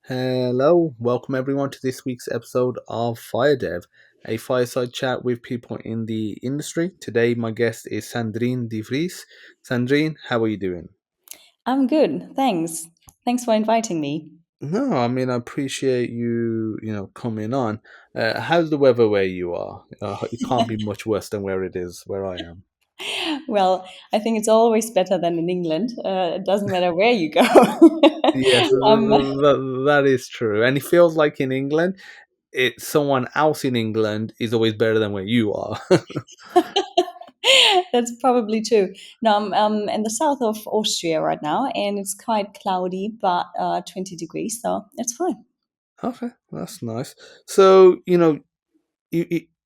Hello, welcome everyone to this week's episode of FireDEV, a fireside chat with people in the industry. Today, my guest is Sandrine Vries. Sandrine, how are you doing? I'm good, thanks. Thanks for inviting me. No, I mean I appreciate you coming on. How's the weather where you are? It can't be much worse than where it is where I am. Well, I think it's always better than in England. It doesn't matter where you go. Yes, um, that is true, and it feels like in England, someone else in England is always better than where you are. that's probably true. No, I'm in the south of Austria right now, and it's quite cloudy, but 20 degrees, so it's fine. Okay, that's nice. So,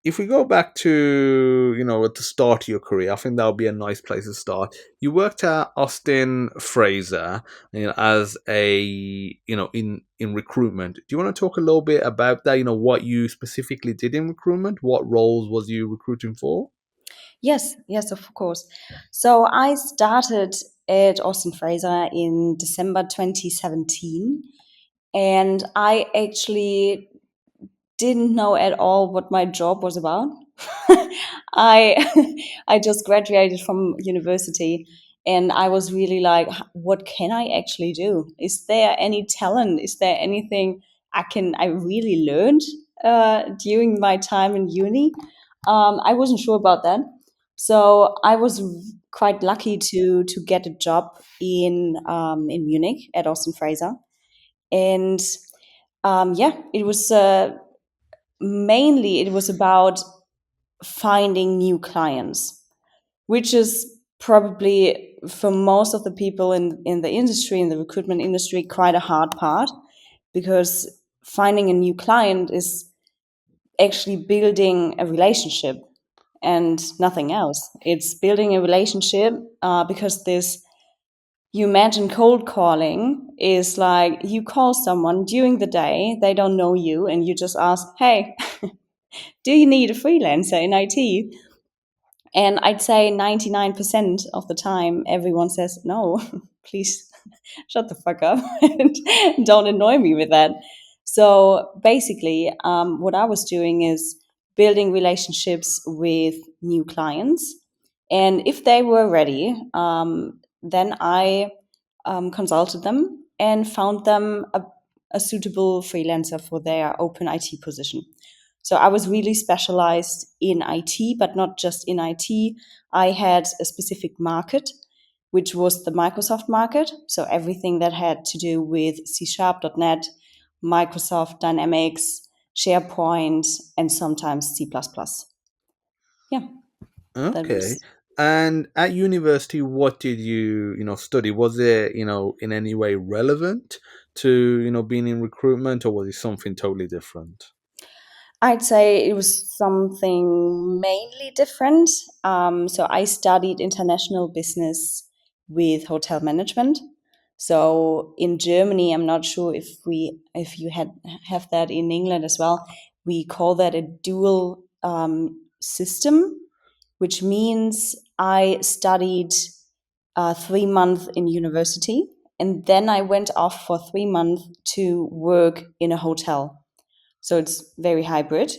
if we go back to at the start of your career, I think that would be a nice place to start. You worked at Austin Fraser, as a in recruitment. Do you want to talk a little bit about that? What you specifically did in recruitment. What roles was you recruiting for? Yes, yes, of course. So I started at Austin Fraser in December 2017, and I actually didn't know at all what my job was about. I I just graduated from university and I was really like, what can I actually do? Is there any talent? Is there anything I really learned during my time in uni? I wasn't sure about that. So I was quite lucky to get a job in Munich at Austin Fraser. And yeah, it was mainly it was about finding new clients, which is probably for most of the people in the industry, in the recruitment industry, quite a hard part because finding a new client is actually building a relationship and nothing else. It's building a relationship because this you imagine cold calling is like you call someone during the day, they don't know you, and you just ask, hey, do you need a freelancer in IT? And I'd say 99% of the time, everyone says, no, please shut the fuck up and don't annoy me with that. So basically, what I was doing is building relationships with new clients. And if they were ready, then I consulted them and found them a suitable freelancer for their open IT position. So I was really specialized in IT, but not just in IT. I had a specific market, which was the Microsoft market. So everything that had to do with C Sharp, .NET, Microsoft Dynamics, SharePoint, and sometimes C++. Yeah, that Okay. was. And at university, what did you study? Was it, in any way relevant to, being in recruitment, or was it something totally different? I'd say it was something mainly different. So I studied international business with hotel management. So in Germany, I'm not sure if you had have that in England as well. We call that a dual system, which means I studied 3 months in university, and then I went off for 3 months to work in a hotel. So it's very hybrid,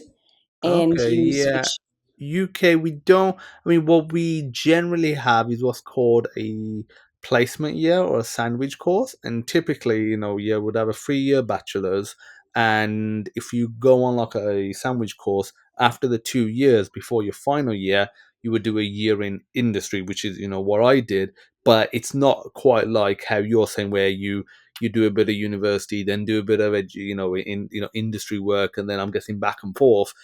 and Okay, you yeah. switch. UK, we don't. I mean, what we generally have is what's called a placement year or a sandwich course, and typically, you would have a 3 year bachelor's, and if you go on like a sandwich course after the 2 years before your final year, you would do a year in industry, which is what I did, but it's not quite like how you're saying where you do a bit of university, then do a bit of in industry work, and then I'm guessing back and forth.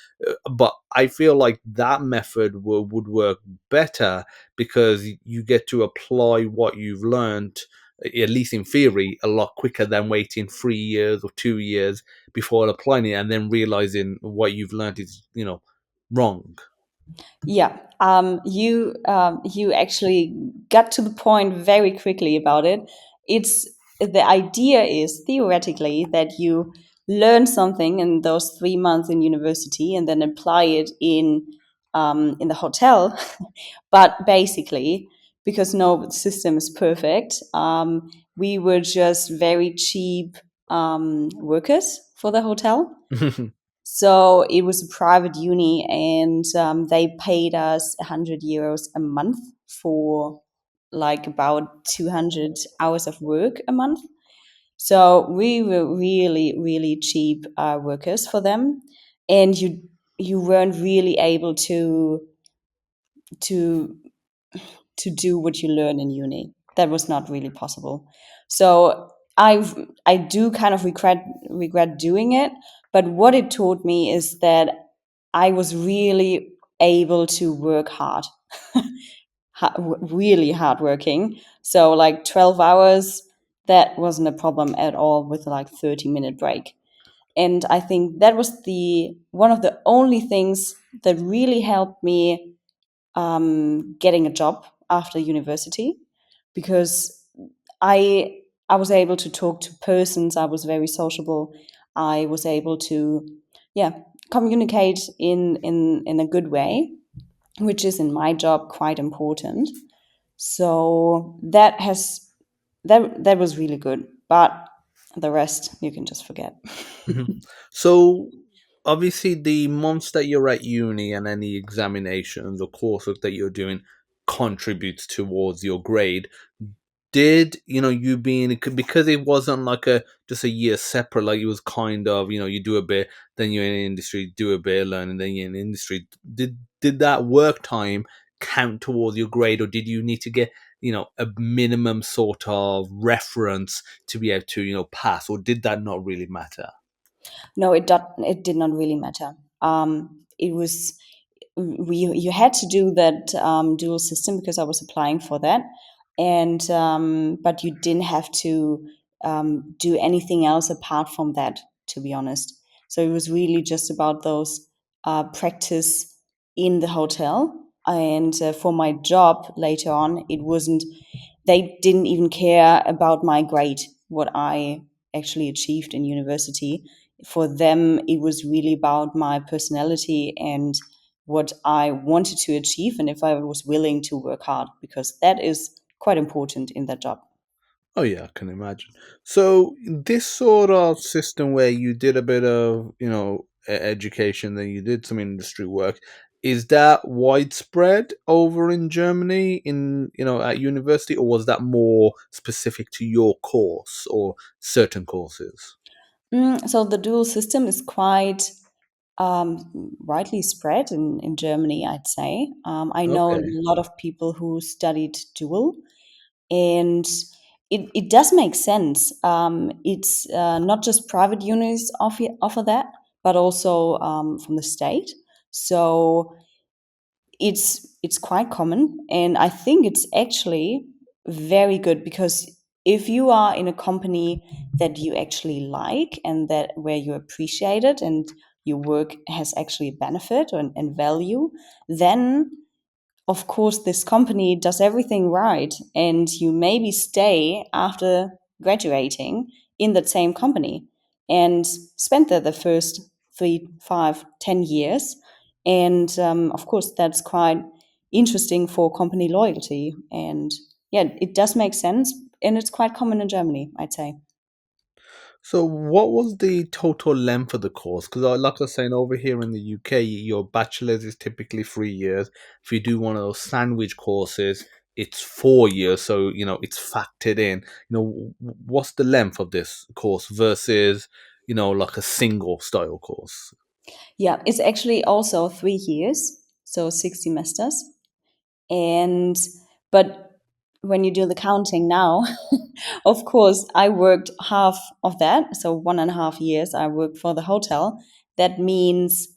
But I feel like that method would work better because you get to apply what you've learned, at least in theory, a lot quicker than waiting 3 years or 2 years before applying it and then realizing what you've learned is wrong. Yeah, you actually got to the point very quickly about it. It's the idea is theoretically that you learn something in those 3 months in university and then apply it in the hotel. But basically, because no system is perfect, we were just very cheap workers for the hotel. So it was a private uni, and they paid us 100 euros a month for like about 200 hours of work a month. So we were really, really cheap workers for them, and you weren't really able to to do what you learn in uni. That was not really possible. So I do kind of regret doing it, but what it taught me is that I was really able to work hard, really hard working. So like 12 hours, that wasn't a problem at all with like 30-minute break. And I think that was the one of the only things that really helped me getting a job after university, because I I was able to talk to persons. I was very sociable. I was able to, yeah, communicate in a good way, which is in my job quite important. So that was really good. But the rest you can just forget. Mhm. So obviously the months that you're at uni and any examinations or coursework that you're doing contributes towards your grade. Did you being, because it wasn't like a just a year separate, like it was kind of, you do a bit, then you're in industry, do a bit of learning, then you're in industry. Did that work time count towards your grade, or did you need to get a minimum sort of reference to be able to pass, or did that not really matter? No, it did not really matter. It was we you had to do that dual system because I was applying for that, and but you didn't have to do anything else apart from that. To be honest, so it was really just about those practice in the hotel. And for my job later on, it wasn't. They didn't even care about my grade, what I actually achieved in university. For them, it was really about my personality and what I wanted to achieve, and if I was willing to work hard, because that is quite important in that job. Oh yeah, I can imagine. So this sort of system where you did a bit of, education, then you did some industry work, is that widespread over in Germany in, at university, or was that more specific to your course or certain courses? So the dual system is quite widely spread in Germany, I'd say. I know a Okay. lot of people who studied dual, and it does make sense. It's not just private unis offer that, but also from the state. So it's quite common, and I think it's actually very good, because if you are in a company that you actually like and that where you appreciate it and your work has actually benefit and value, then of course this company does everything right, and you maybe stay after graduating in that same company and spend there the first 3, 5, 10 years. And of course that's quite interesting for company loyalty. And yeah, it does make sense, and it's quite common in Germany, I'd say. So, what was the total length of the course? Because, like I was saying, over here in the UK, your bachelor's is typically 3 years. If you do one of those sandwich courses, it's 4 years. So, it's factored in. What's the length of this course versus, like a single style course? Yeah, it's actually also 3 years, so 6 semesters. And but when you do the counting now, of course I worked half of that, so 1.5 years I worked for the hotel. That means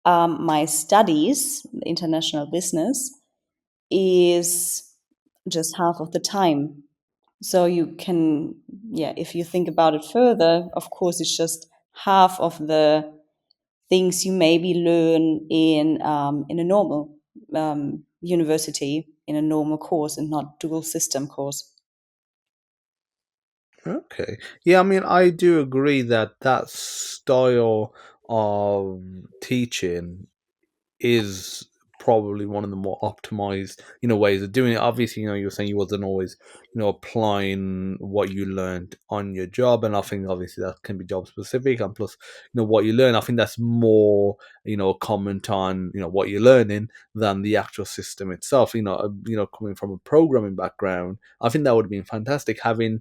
my studies, international business, is just half of the time. So you can, yeah, if you think about it further, of course it's just half of the things you maybe learn in a normal university, in a normal course, and not dual system course. Okay. Yeah, I mean, I do agree that that style of teaching is probably one of the more optimized, ways of doing it. Obviously, you were saying you wasn't always applying what you learned on your job. And I think obviously that can be job specific, and plus, what you learn. I think that's more, a comment on, what you're learning than the actual system itself. Coming from a programming background, I think that would have been fantastic having,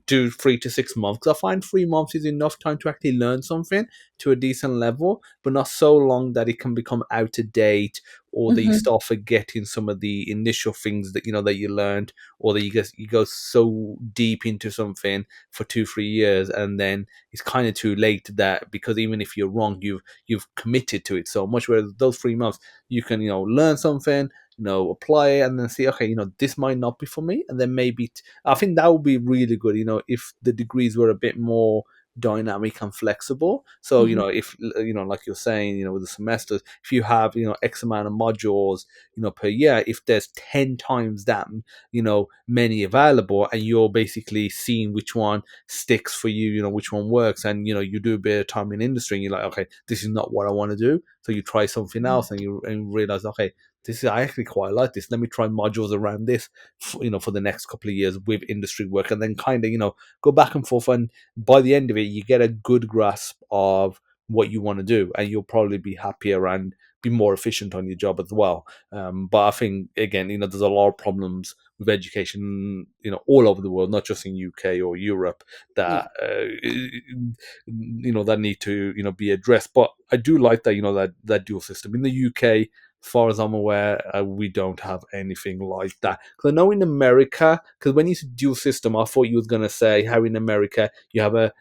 do 3 to 6 months. Because I find 3 months is enough time to actually learn something to a decent level, but not so long that it can become out of date, or that you Hmm. start forgetting some of the initial things that you learned, or that you go so deep into something for 2 3 years, and then it's kind of too late, that because even if you're wrong, you've committed to it so much. Whereas those 3 months, you can learn something, apply it, and then see, okay, this might not be for me, and then maybe I think that would be really good. If the degrees were a bit more dynamic and flexible. So Hmm. if like you're saying, with the semesters, if you have X amount of modules per year, if there's 10 times that many available, and you're basically seeing which one sticks for you, which one works, and you do a bit of time in industry, and you're like, okay, this is not what I want to do, so you try something else, and realize, okay, this is, I actually quite like this. Let me try modules around this, for the next couple of years with industry work, and then kind of go back and forth. And by the end of it, you get a good grasp of what you want to do, and you'll probably be happier and be more efficient on your job as well. But I think, again, there's a lot of problems with education, all over the world, not just in UK or Europe, Yeah. that that need to be addressed. But I do like that, that dual system in the UK. As far as I'm aware, we don't have anything like that. Because I know in America, because when you said dual system, I thought you was gonna say how in America you have a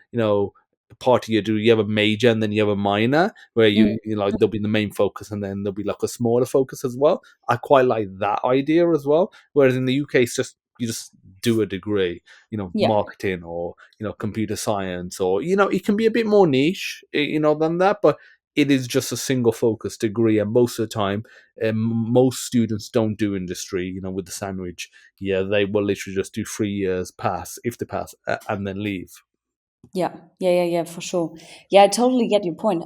part of you have a major and then you have a minor, where Mm. there'll be the main focus and then there'll be like a smaller focus as well. I quite like that idea as well. Whereas in the UK, it's just you just do a degree, Yeah. marketing, or computer science, or it can be a bit more niche, than that, but it is just a single focus degree. And most of the time, most students don't do industry, with the sandwich. Yeah, they will literally just do 3 years, pass if they pass, and then leave. Yeah, yeah, for sure. Yeah, I totally get your point.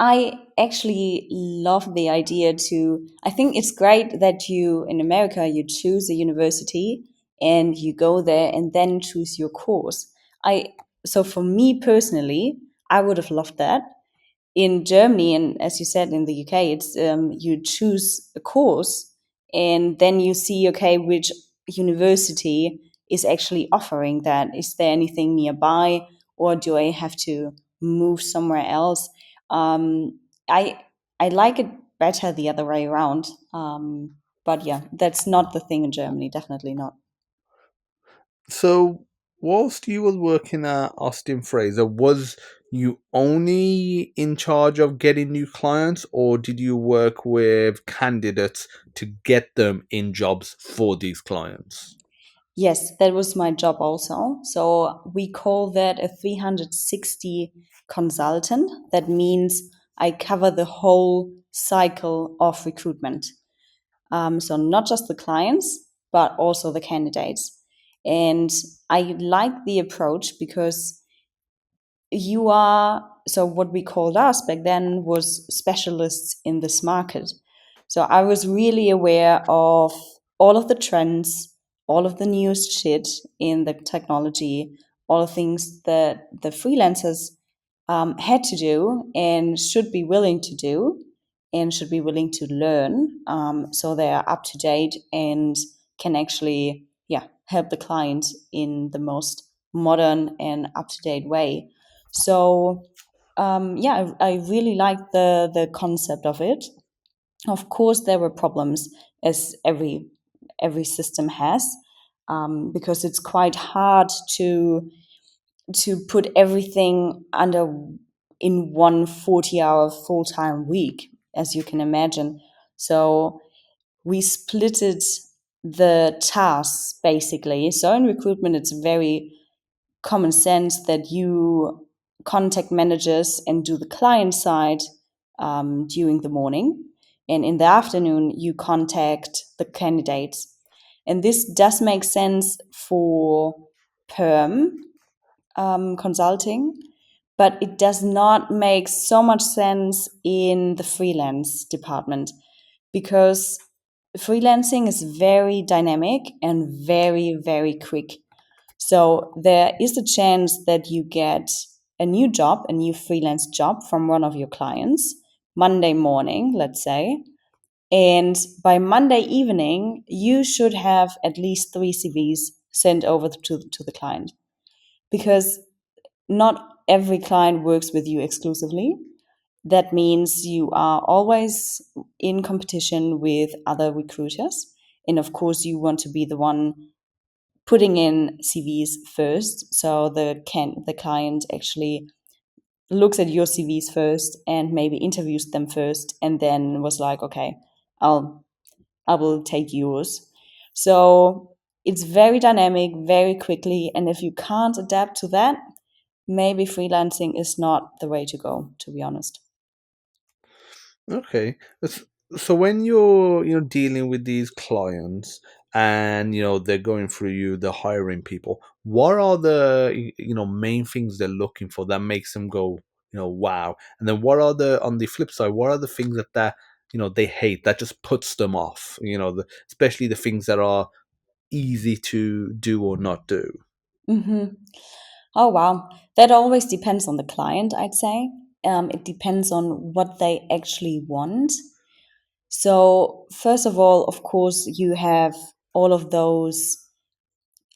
I actually love the idea to. I think it's great that you in America you choose a university and you go there and then choose your course. I so for me personally, I would have loved that. In Germany, and as you said in the UK, it's you choose a course and then you see, okay, which university is actually offering that. Is there anything nearby, or do I have to move somewhere else? Um, I I like it better the other way around. But yeah, that's not the thing in Germany. Definitely not. So, whilst you was working at Austin Fraser, was you only in charge of getting new clients, or did you work with candidates to get them in jobs for these clients? Yes, that was my job also. So we call that a 360 consultant. That means I cover the whole cycle of recruitment. So not just the clients, but also the candidates. And I like the approach because you are so what we called us back then was specialists in this market. So I was really aware of all of the trends, all of the newest shit in the technology, all the things that the freelancers had to do and should be willing to do and should be willing to learn, so they are up to date and can actually help the client in the most modern and up to date way. So I really like the concept of it. Of course, there were problems, as every system has, because it's quite hard to put everything under in one 40-hour full-time week, as you can imagine. So we splitted the tasks basically. So in recruitment, it's very common sense that you contact managers and do the client side during the morning. And in the afternoon, you contact the candidates. And this does make sense for perm consulting, but it does not make so much sense in the freelance department because freelancing is very dynamic and very, very quick. So there is a chance that you get a new job, a new freelance job from one of your clients Monday morning, let's say. And by Monday evening, you should have at least three CVs sent over to the client, because not every client works with you exclusively. That means you are always in competition with other recruiters. And of course, you want to be the one putting in CVs first. So the client actually looks at your CVs first and maybe interviews them first, and then was like, okay, I'll I will take yours. So it's very dynamic, very quickly, and if you can't adapt to that, maybe freelancing is not the way to go, to be honest. Okay. So when you're dealing with these clients and they're going through you, they're hiring people, what are the main things they're looking for that makes them go, wow? And then what are the on the flip side, what are the things that they hate that just puts them off? Especially the things that are easy to do or not do. Hmm. Oh, wow. That always depends on the client, I'd say. It depends on what they actually want. So, first of all, of course, you have all of those,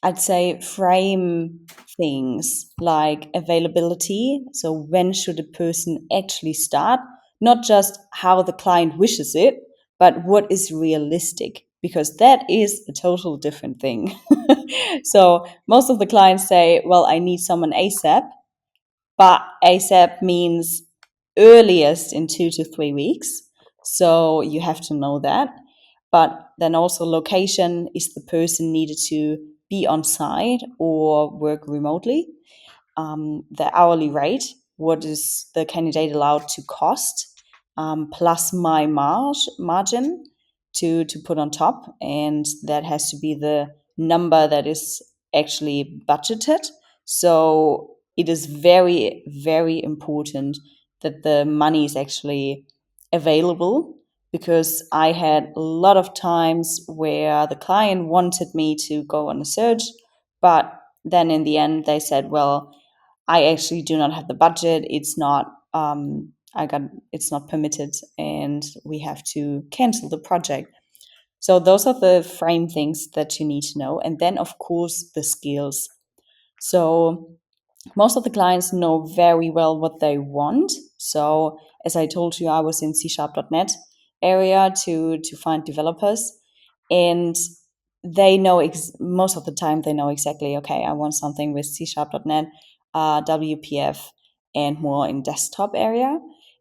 I'd say, frame things like availability. So, when should a person actually start? Not just how the client wishes it, but what is realistic, because that is a total different thing. So, most of the clients say, well, I need someone ASAP, but ASAP means earliest in 2 to 3 weeks. So you have to know that. But then also, location, is the person needed to be on site or work remotely? The hourly rate, what is the candidate allowed to cost, plus my margin to put on top. And that has to be the number that is actually budgeted. So it is very, very important that the money is actually available, because I had a lot of times where the client wanted me to go on a search, but then in the end they said, well, I actually do not have the budget. It's not it's not permitted, and we have to cancel the project. So those are the frame things that you need to know. And then of course the skills. So most of the clients know very well what they want. So as I told you, I was in C#.net area to find developers, and they know most of the time they know exactly, okay, I want something with C#.net, WPF, and more in desktop area.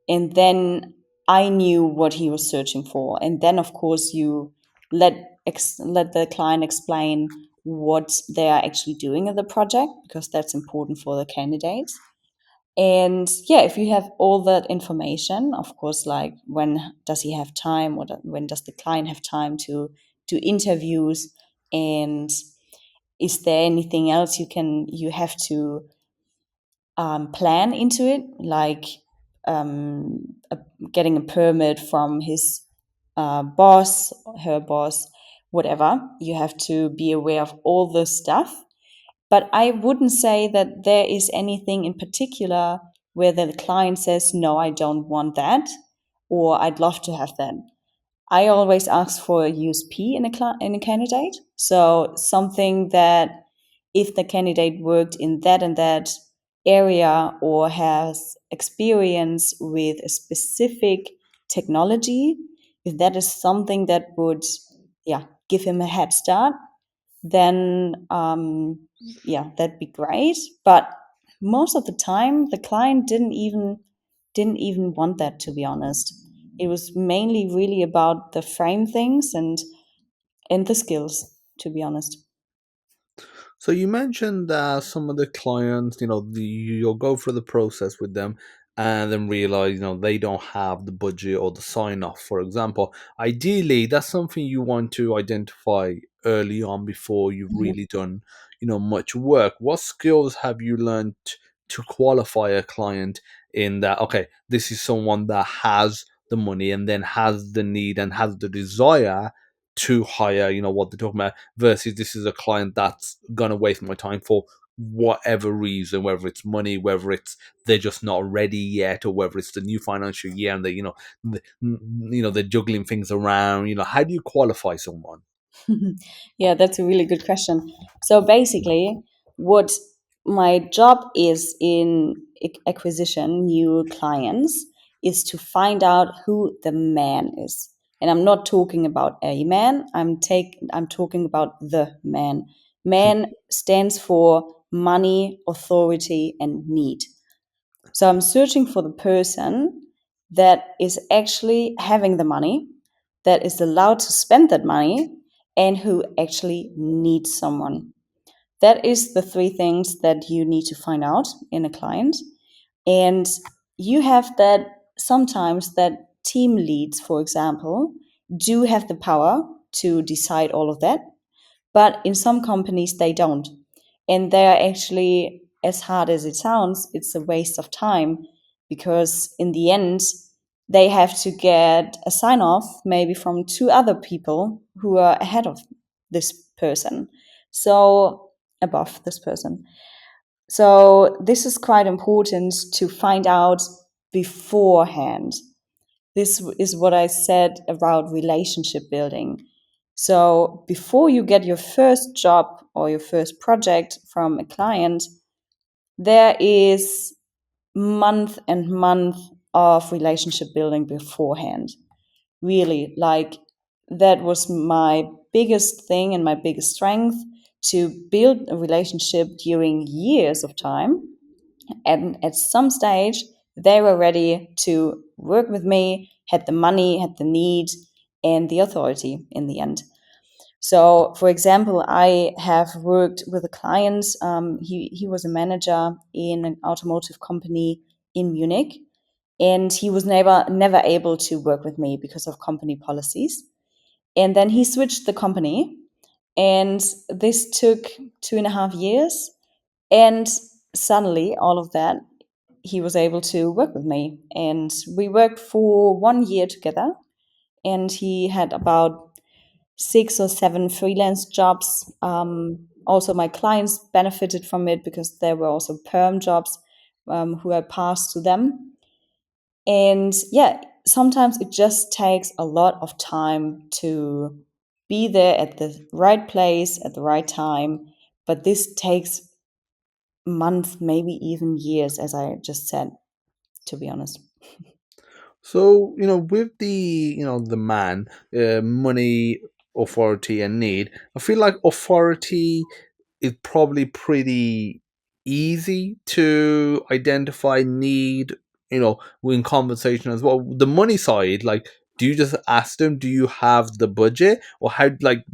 And then I knew what he was searching for. And then of course you let the client explain what they are actually doing in the project, because that's important for the candidates. And yeah, if you have all that information, of course, like when does he have time, or when does the client have time to do interviews, and is there anything else you have to plan into it, like a, getting a permit from his boss, her boss, whatever. You have to be aware of all this stuff. But I wouldn't say that there is anything in particular where the client says, no, I don't want that, or I'd love to have that. I always ask for a USP in in a candidate. So something that, if the candidate worked in that and that area, or has experience with a specific technology, if that is something that would, yeah, give him a head start, then yeah, that'd be great. But most of the time, the client didn't even want that, to be honest. It was mainly really about the frame things and the skills, to be honest. So you mentioned that some of the clients, you'll go through the process with them and then realize, they don't have the budget or the sign off, for example. Ideally, that's something you want to identify early on before you've Mhm. really done, much work. What skills have you learned to qualify a client in that, okay, this is someone that has the money and then has the need and has the desire to hire, what they're talking about, versus this is a client that's going to waste my time for whatever reason, whether it's money, whether it's they're just not ready yet, or whether it's the new financial year and they, they're juggling things around. How do you qualify someone? Yeah, that's a really good question. So basically, what my job is in acquisition, new clients, is to find out who the man is. And I'm not talking about a man. I'm talking about the man. Man stands for money, authority, and need. So I'm searching for the person that is actually having the money, that is allowed to spend that money, and who actually needs someone. That is the three things that you need to find out in a client. And you have that sometimes that team leads, for example, do have the power to decide all of that. But in some companies, they don't. And they're actually, as hard as it sounds, it's a waste of time because in the end, they have to get a sign off maybe from two other people who are ahead of this person. So, above this person. So, this is quite important to find out beforehand. This is what I said about relationship building. So before you get your first job or your first project from a client, there is month and month of relationship building beforehand. Really, like that was my biggest thing and my biggest strength, to build a relationship during years of time. And at some stage, they were ready to work with me, had the money, had the need, and the authority in the end. So, for example, I have worked with a client. He was a manager in an automotive company in Munich, and he was never able to work with me because of company policies. And then he switched the company, and this took 2.5 years. And suddenly, all of that, he was able to work with me, and we worked for 1 year together. And he had about 6 or 7 freelance jobs. Also, my clients benefited from it because there were also perm jobs who I passed to them. And yeah, sometimes it just takes a lot of time to be there at the right place at the right time. But this takes months, maybe even years, as I just said, to be honest. So, with the man, money, authority, and need, I feel like authority is probably pretty easy to identify. Need, in conversation as well. The money side, like, do you just ask them, do you have the budget? Or how, like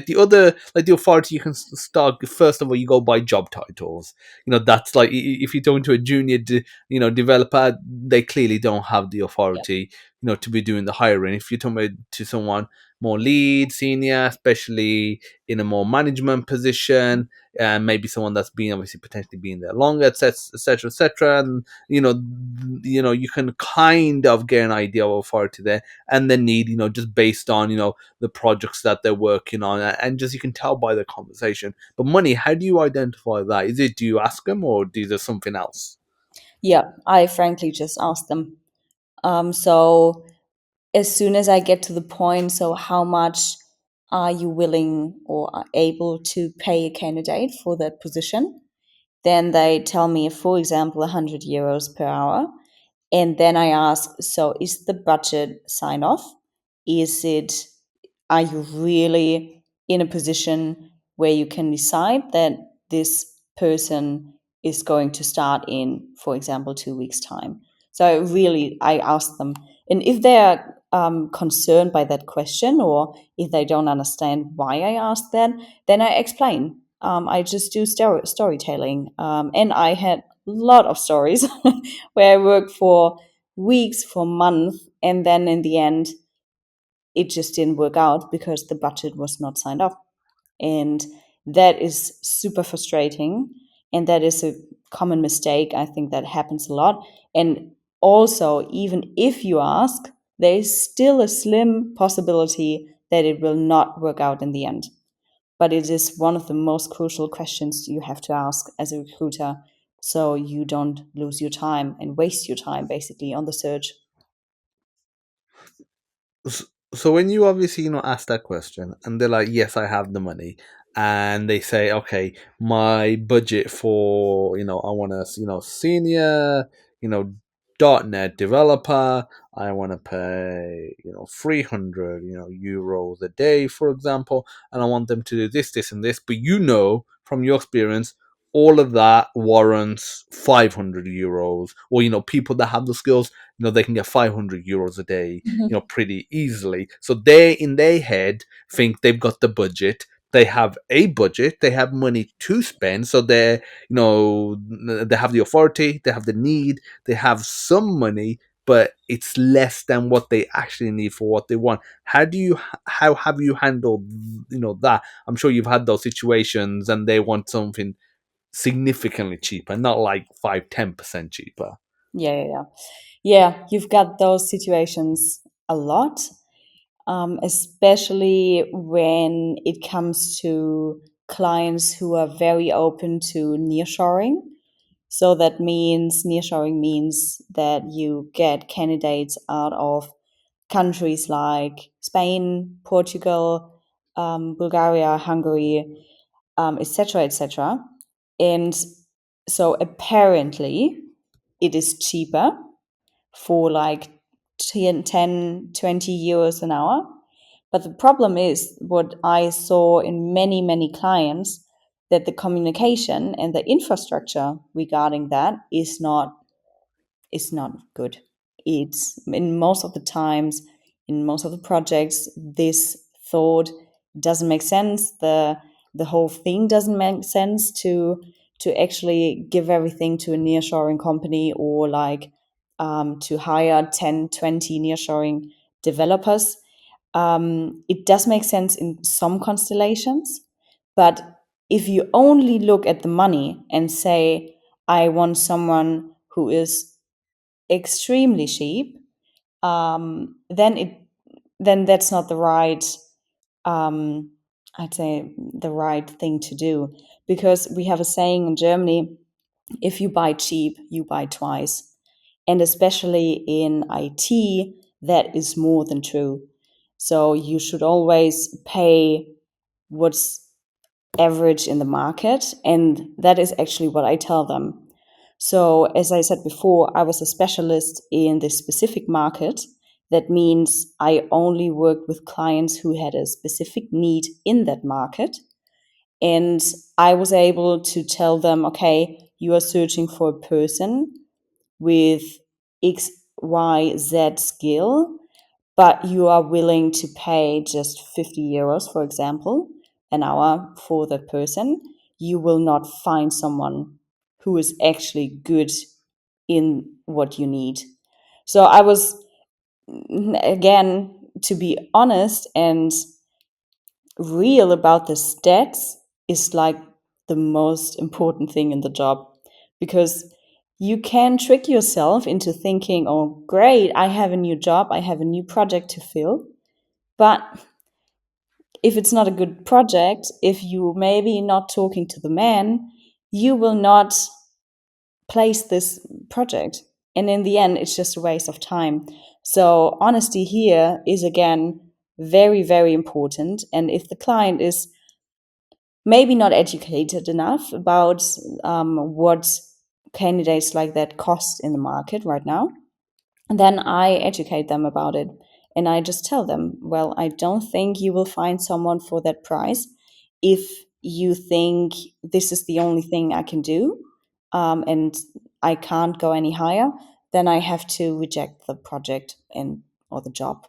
the other, like the authority, you can start, first of all, you go by job titles. That's like, if you're talking to a junior developer, they clearly don't have the Yeah. authority, to be doing the hiring. If you're talking about to someone more lead, senior, especially in a more management position, and maybe someone that's been obviously potentially been there longer, etc., etc., and you can kind of get an idea of authority there, and then need, just based on the projects that they're working on, and just you can tell by the conversation. But money, how do you identify that? Is it, do you ask them, or do there something else? Yeah, I frankly just asked them. So as soon as I get to the point, so how much are you willing or are able to pay a candidate for that position? Then they tell me, for example, 100 euros per hour. And then I ask, so is the budget sign off? Is it, are you really in a position where you can decide that this person is going to start in, for example, 2 weeks' time? So really, I ask them. And if they're concerned by that question, or if they don't understand why I asked that, then I explain. I just do storytelling. And I had a lot of stories where I worked for weeks, for months, and then in the end, it just didn't work out because the budget was not signed off. And that is super frustrating. And that is a common mistake. I think that happens a lot. And also, even if you ask, there is still a slim possibility that it will not work out in the end. But it is one of the most crucial questions you have to ask as a recruiter, so you don't lose your time and waste your time basically on the search. S- So when you obviously ask that question and they're like, "Yes, I have the money," and they say, "Okay, my budget for I want a senior you know .NET developer. I want to pay 300 euros a day, for example, and I want them to do this, this, and this." But from your experience, all of that warrants 500 euros, or people that have the skills, they can get 500 euros a day Mhm. pretty easily. So they, in their head, think they've got the budget. They have a budget. They have money to spend. So they have the authority. They have the need. They have some money, but it's less than what they actually need for what they want. How have you handled that? I'm sure you've had those situations, and they want something significantly cheaper, not like 5-10% cheaper. Yeah. Yeah, you've got those situations a lot, especially when it comes to clients who are very open to nearshoring. So that means nearshoring means that you get candidates out of countries like Spain, Portugal, Bulgaria, Hungary, etc., etc. And so apparently it is cheaper for like 10, 20 euros an hour. But the problem is what I saw in many, many clients, that the communication and the infrastructure regarding that is not good. It's in most of the times, in most of the projects, this thought doesn't make sense. The whole thing doesn't make sense to actually give everything to a nearshoring company, or like to hire 10, 20 nearshoring developers. It does make sense in some constellations, but if you only look at the money and say, I want someone who is extremely cheap, then that's not the right, um, I'd say, the right thing to do, because we have a saying in Germany: if you buy cheap, you buy twice, and especially in IT, that is more than true. So you should always pay what's average in the market, and that is actually what I tell them. So, as I said before, I was a specialist in this specific market. That means I only worked with clients who had a specific need in that market. And I was able to tell them, okay, you are searching for a person with X, Y, Z skill, but you are willing to pay just 50 euros, for example, an hour for that person, you will not find someone who is actually good in what you need. So I was, again, to be honest and real about the stats, is like the most important thing in the job, because you can trick yourself into thinking, oh, great, I have a new job, I have a new project to fill. But if it's not a good project, if you maybe not talking to the man, you will not place this project. And in the end, it's just a waste of time. So honesty here is again very, very important. And if the client is maybe not educated enough about what candidates like that cost in the market right now, and then I educate them about it. And I just tell them, well, I don't think you will find someone for that price. If you think this is the only thing I can do, and I can't go any higher, then I have to reject the project and or the job,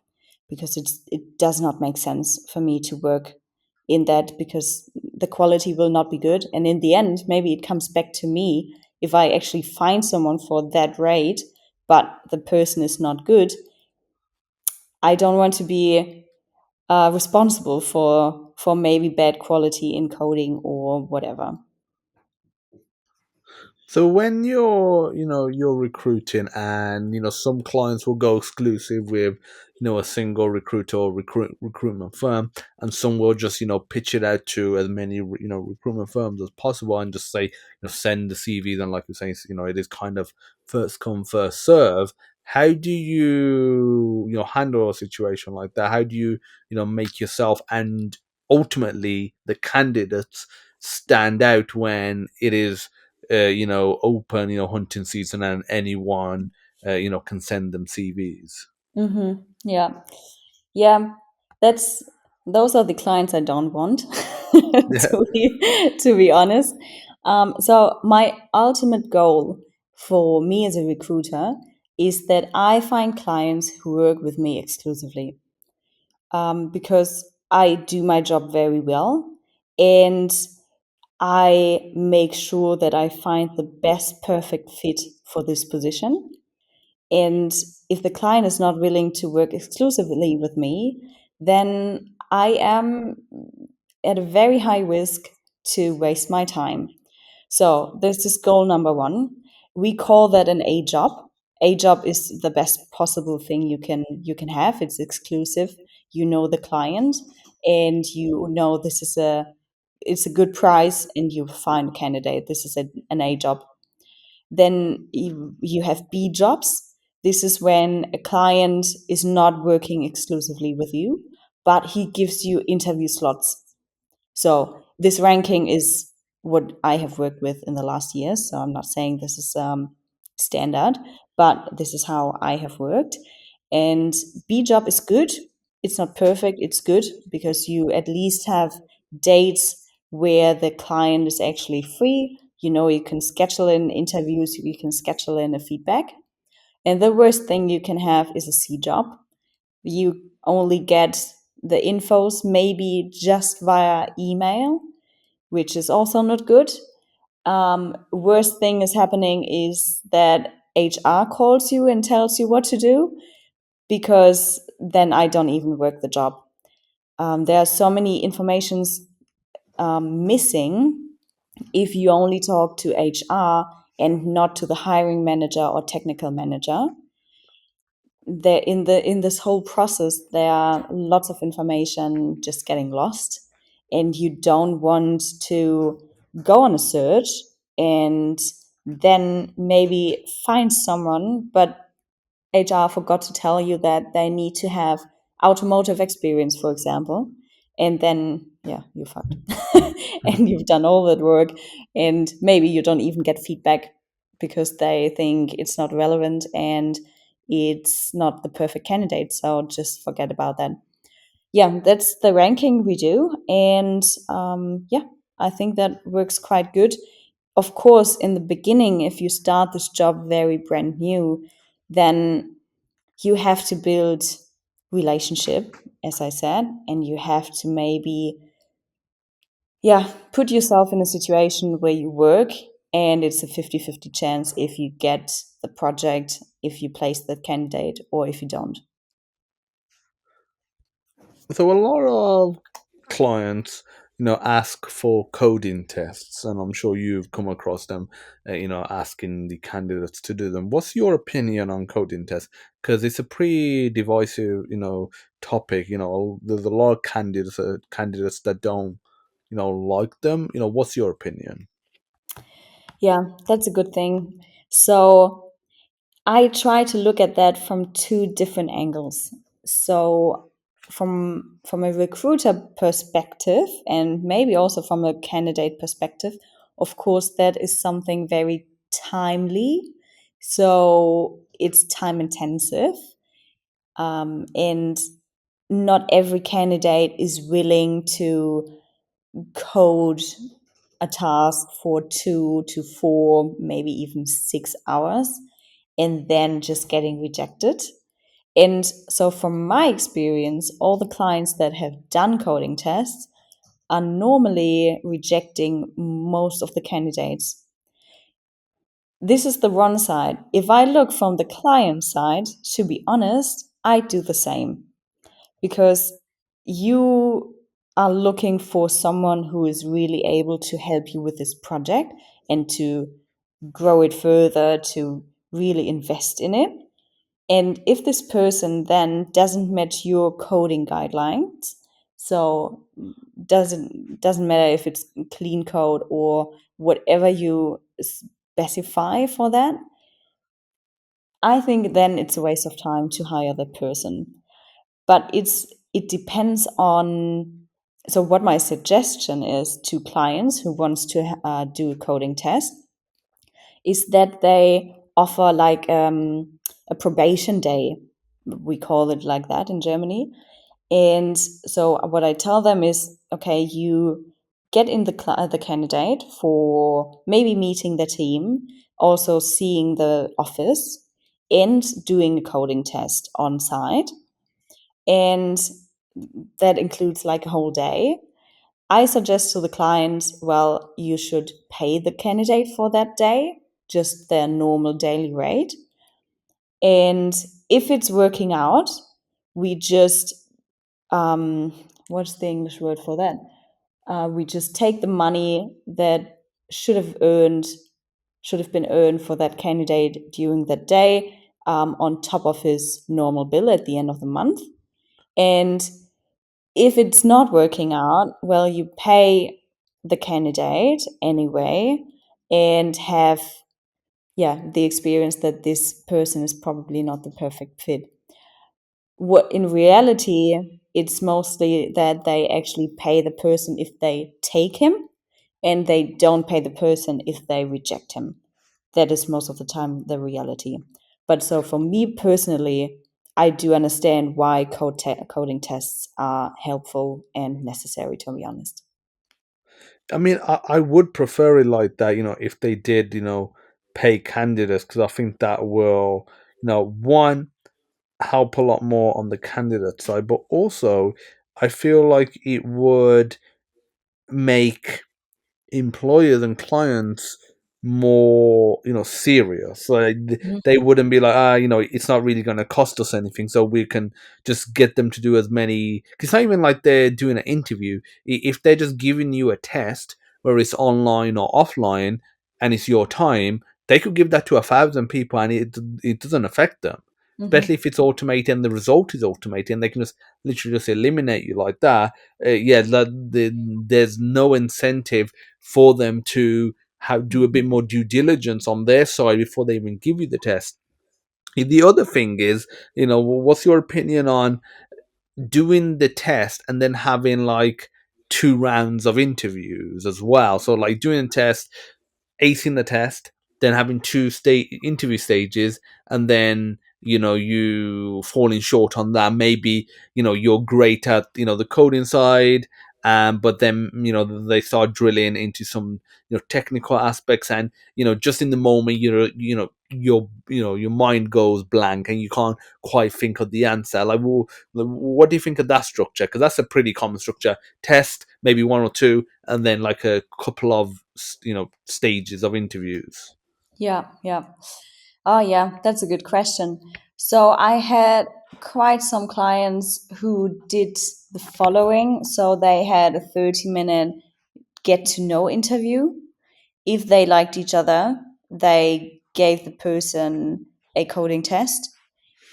because it does not make sense for me to work in that, because the quality will not be good. And in the end, maybe it comes back to me if I actually find someone for that rate, but the person is not good. I don't want to be responsible for maybe bad quality in coding or whatever. So when you're recruiting, and some clients will go exclusive with a single recruiter or recruitment firm, and some will just pitch it out to as many recruitment firms as possible, and just say send the CVs, and like you're saying, it is kind of first come first serve. How do you handle a situation like that? How do you make yourself and ultimately the candidates stand out when it is open, hunting season, and anyone, can send them CVs. Yeah, yeah. That's those are the clients I don't want, Yeah. to be honest. So my ultimate goal for me as a recruiter is that I find clients who work with me exclusively, because I do my job very well, and I make sure that I find the best perfect fit for this position. And if the client is not willing to work exclusively with me, then I am at a very high risk to waste my time. So this is goal number one. We call that an A job. A job is the best possible thing you can have. It's exclusive. You know the client, and you know it's a good price, and you find a candidate. This is an A job. Then you have B jobs. This is when a client is not working exclusively with you, but he gives you interview slots. So this ranking is what I have worked with in the last years. So I'm not saying this is standard, but this is how I have worked. And B job is good. It's not perfect. It's good because you at least have dates where the client is actually free. You can schedule in interviews. You can schedule in a feedback. And the worst thing you can have is a C job. You only get the infos maybe just via email, which is also not good. Worst thing is happening is that HR calls you and tells you what to do, because then I don't even work the job. There are so many informations missing if you only talk to HR and not to the hiring manager or technical manager. There in this whole process there are lots of information just getting lost, and you don't want to go on a search and then maybe find someone, but HR forgot to tell you that they need to have automotive experience, for example, and then yeah, you're fucked. And you've done all that work, and maybe you don't even get feedback because they think it's not relevant and it's not the perfect candidate. So just forget about that. Yeah, that's the ranking we do, and yeah, I think that works quite good. Of course, in the beginning, if you start this job very brand new, then you have to build relationship, as I said, and you have to maybe, yeah, put yourself in a situation where you work and it's a 50-50 chance if you get the project, if you place that candidate, or if you don't. So a lot of clients, ask for coding tests, and I'm sure you've come across them, asking the candidates to do them. What's your opinion on coding tests? Because it's a pretty divisive, topic. There's a lot of candidates that don't, like them. What's your opinion? Yeah, that's a good thing. So I try to look at that from two different angles. So from a recruiter perspective, and maybe also from a candidate perspective, of course that is something very timely. So it's time intensive, and not every candidate is willing to code a task for 2 to 4, maybe even 6 hours, and then just getting rejected. And so, from my experience, all the clients that have done coding tests are normally rejecting most of the candidates. This is the one side. If I look from the client side, to be honest, I do the same, because you are looking for someone who is really able to help you with this project and to grow it further, to really invest in it. And if this person then doesn't match your coding guidelines, so doesn't matter if it's clean code or whatever you specify for that, I think then it's a waste of time to hire that person. But it depends on. So what my suggestion is to clients who wants to do a coding test is that they offer like a probation day. We call it like that in Germany. And so what I tell them is, okay, you get in the candidate for maybe meeting the team, also seeing the office, and doing a coding test on site. And that includes like a whole day. I suggest to the client, well, you should pay the candidate for that day, just their normal daily rate. And if it's working out, we just, what's the English word for that? We just take the money that should have earned, should have been earned for that candidate during that day, on top of his normal bill at the end of the month. And if it's not working out, well, you pay the candidate anyway and have, yeah, the experience that this person is probably not the perfect fit. What in reality, it's mostly that they actually pay the person if they take him, and they don't pay the person if they reject him. That is most of the time the reality. But so for me personally, I do understand why coding tests are helpful and necessary, to be honest. I mean, I would prefer it like that, if they did, pay candidates, because I think that will, one, help a lot more on the candidate side, but also I feel like it would make employers and clients more serious. Like they wouldn't be like, it's not really going to cost us anything, so we can just get them to do as many, because it's not even like they're doing an interview. If they're just giving you a test, whether it's online or offline, and it's your time, they could give that to 1,000 people and it doesn't affect them, Mm-hmm. especially if it's automated and the result is automated and they can just literally just eliminate you like that. Yeah, there's no incentive for them to do a bit more due diligence on their side before they even give you the test. The other thing is, what's your opinion on doing the test and then having like 2 rounds of interviews as well? So like doing a test, acing the test, then having two state interview stages, and then you falling short on that. Maybe you're great at the coding side, but then they start drilling into some technical aspects, and just in the moment your mind goes blank and you can't quite think of the answer. Like, well, what do you think of that structure? Because that's a pretty common structure: test, maybe one or two, and then like a couple of stages of interviews. Yeah, yeah. Oh, yeah, that's a good question. So I had quite some clients who did the following. So they had a 30-minute get to know interview. If they liked each other, they gave the person a coding test,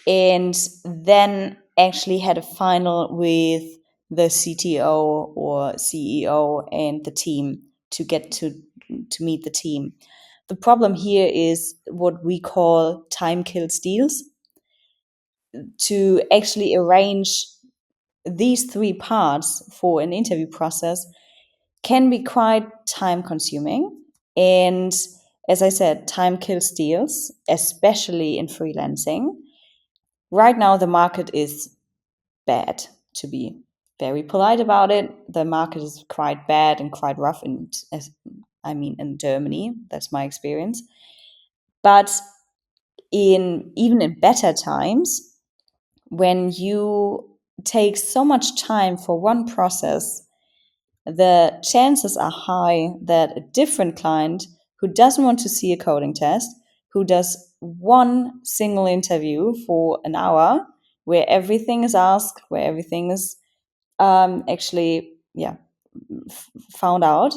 and then actually had a final with the CTO or CEO and the team to get to meet the team. The problem here is what we call time kills deals. To actually arrange these three parts for an interview process can be quite time consuming. And as I said, time kills deals, especially in freelancing. Right now, the market is bad, to be very polite about it. The market is quite bad and quite rough, in Germany. That's my experience. But in even in better times, when you take so much time for one process, the chances are high that a different client who doesn't want to see a coding test, who does one single interview for an hour, where everything is asked, where everything is actually, yeah, found out,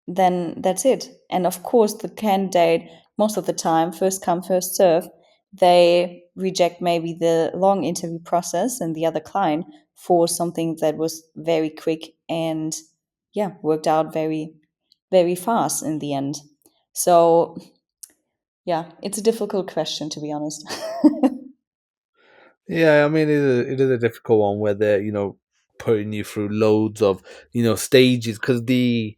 then that's it. And of course, the candidate most of the time, first come, first serve, they reject maybe the long interview process and the other client for something that was very quick and yeah, worked out very, very fast in the end. So yeah, it's a difficult question to be honest. Yeah, I mean, it is a difficult one where they're, putting you through loads of, stages, because the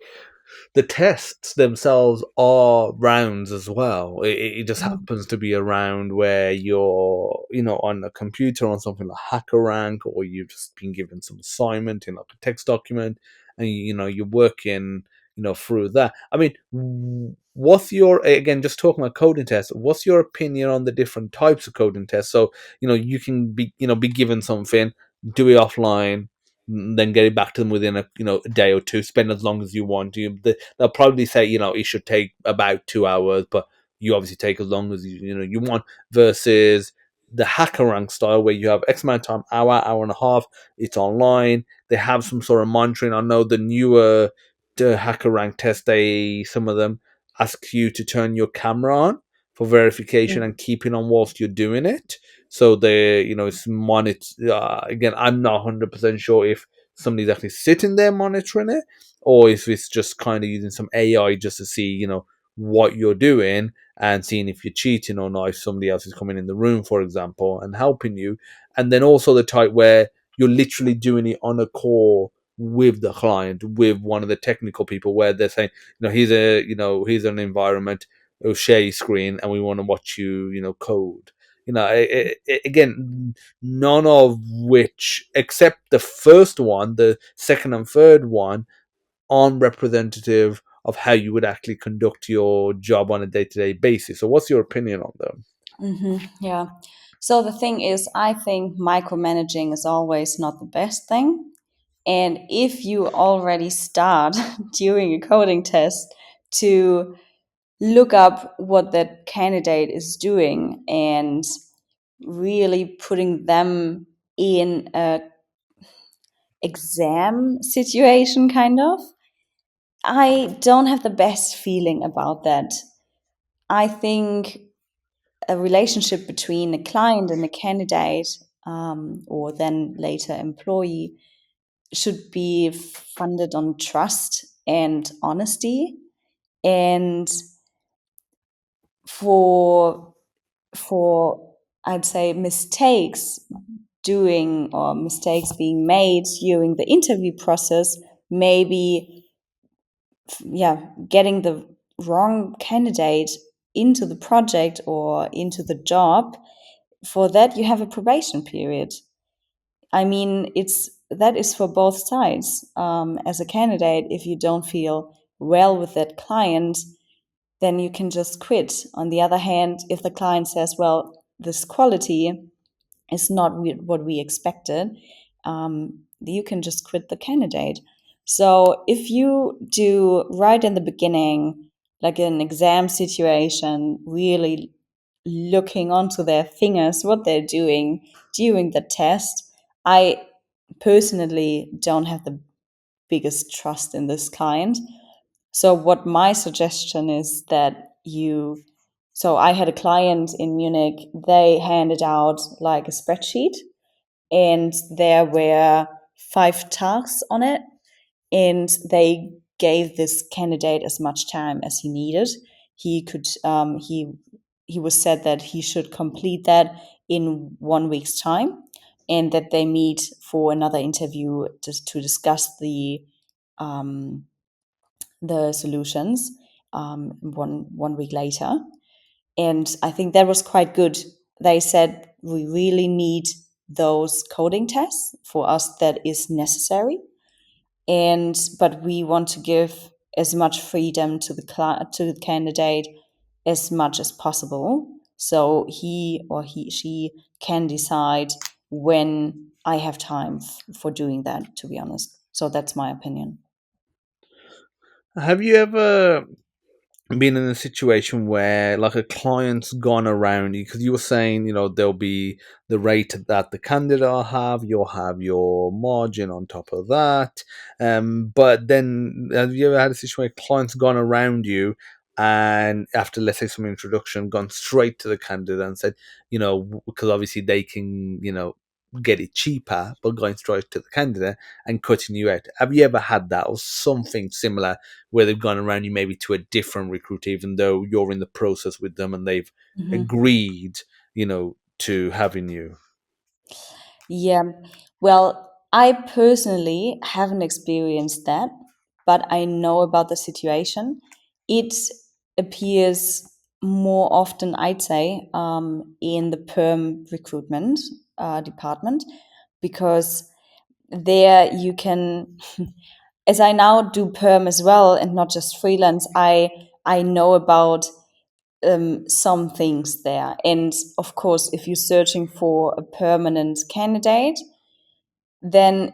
tests themselves are rounds as well. It just happens to be a round where you're, on a computer on something like HackerRank, or you've just been given some assignment in like a text document, and you're working, through that. I mean, what's your, again, just talking about coding tests? What's your opinion on the different types of coding tests? So you can be given something, do it offline, then get it back to them within a day or two. Spend as long as you want. They'll probably say it should take about 2 hours, but you obviously take as long as you want. Versus the hacker rank style, where you have X amount of time, hour and a half. It's online. They have some sort of monitoring. I know the newer the hacker rank test, they some of them ask you to turn your camera on for verification and keep it on whilst you're doing it. So they, it's monitor. Again, I'm not 100% sure if somebody's actually sitting there monitoring it, or if it's just kind of using some AI just to see, what you're doing and seeing if you're cheating or not. If somebody else is coming in the room, for example, and helping you, and then also the type where you're literally doing it on a call with the client, with one of the technical people, where they're saying, here's an environment, we'll share your screen, and we want to watch you, code. Again, none of which, except the first one, the second and third one, aren't representative of how you would actually conduct your job on a day-to-day basis. So what's your opinion on them? Yeah. So the thing is, I think micromanaging is always not the best thing. And if you already start during a coding test to look up what that candidate is doing and really putting them in a exam situation kind of, I don't have the best feeling about that. I think a relationship between a client and a candidate, or then later employee, should be funded on trust and honesty. And for for I'd say mistakes being made during the interview process, maybe yeah, getting the wrong candidate into the project or into the job, for that you have a probation period. I mean, it's that is for both sides. As a candidate, if you don't feel well with that client, then you can just quit. On the other hand, if the client says, well, this quality is not what we expected, you can just quit the candidate. So if you do right in the beginning, like an exam situation, really looking onto their fingers, what they're doing during the test, I personally don't have the biggest trust in this client. So what my suggestion is that so I had a client in Munich, they handed out like a spreadsheet and there were 5 tasks on it, and they gave this candidate as much time as he needed. He could he was said that he should complete that in 1 week's time, and that they meet for another interview just to discuss um, the solutions one week later. And I think that was quite good. They said we really need those coding tests for us, that is necessary, and but we want to give as much freedom to the candidate as much as possible, so he or she can decide when I have time for doing that, to be honest. So that's my opinion. Have you ever been in a situation where like a client's gone around you, because you were saying there'll be the rate that the candidate will have, you'll have your margin on top of that, but then have you ever had a situation where clients gone around you and after, let's say, some introduction, gone straight to the candidate and said, because obviously they can, get it cheaper, but going straight to the candidate and cutting you out. Have you ever had that or something similar where they've gone around you maybe to a different recruiter, even though you're in the process with them and they've Mhm. agreed, to having you? Yeah. Well, I personally haven't experienced that, but I know about the situation. It appears more often, I'd say, in the perm recruitment department, because there you can, as I now do perm as well and not just freelance, I know about some things there. And of course, if you're searching for a permanent candidate, then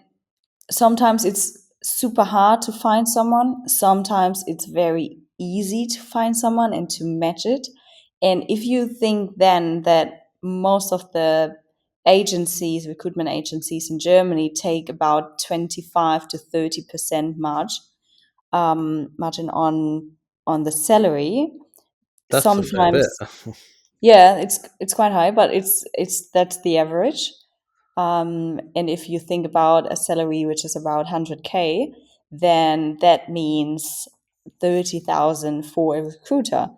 sometimes it's super hard to find someone. Sometimes it's very easy to find someone and to match it. And if you think then that most of the agencies, recruitment agencies in Germany, take about 25 to 30% margin on the salary, That's a fair bit. sometimes, yeah, it's quite high, but it's that's the average. And if you think about a salary which is about 100K, then that means 30,000 for a recruiter.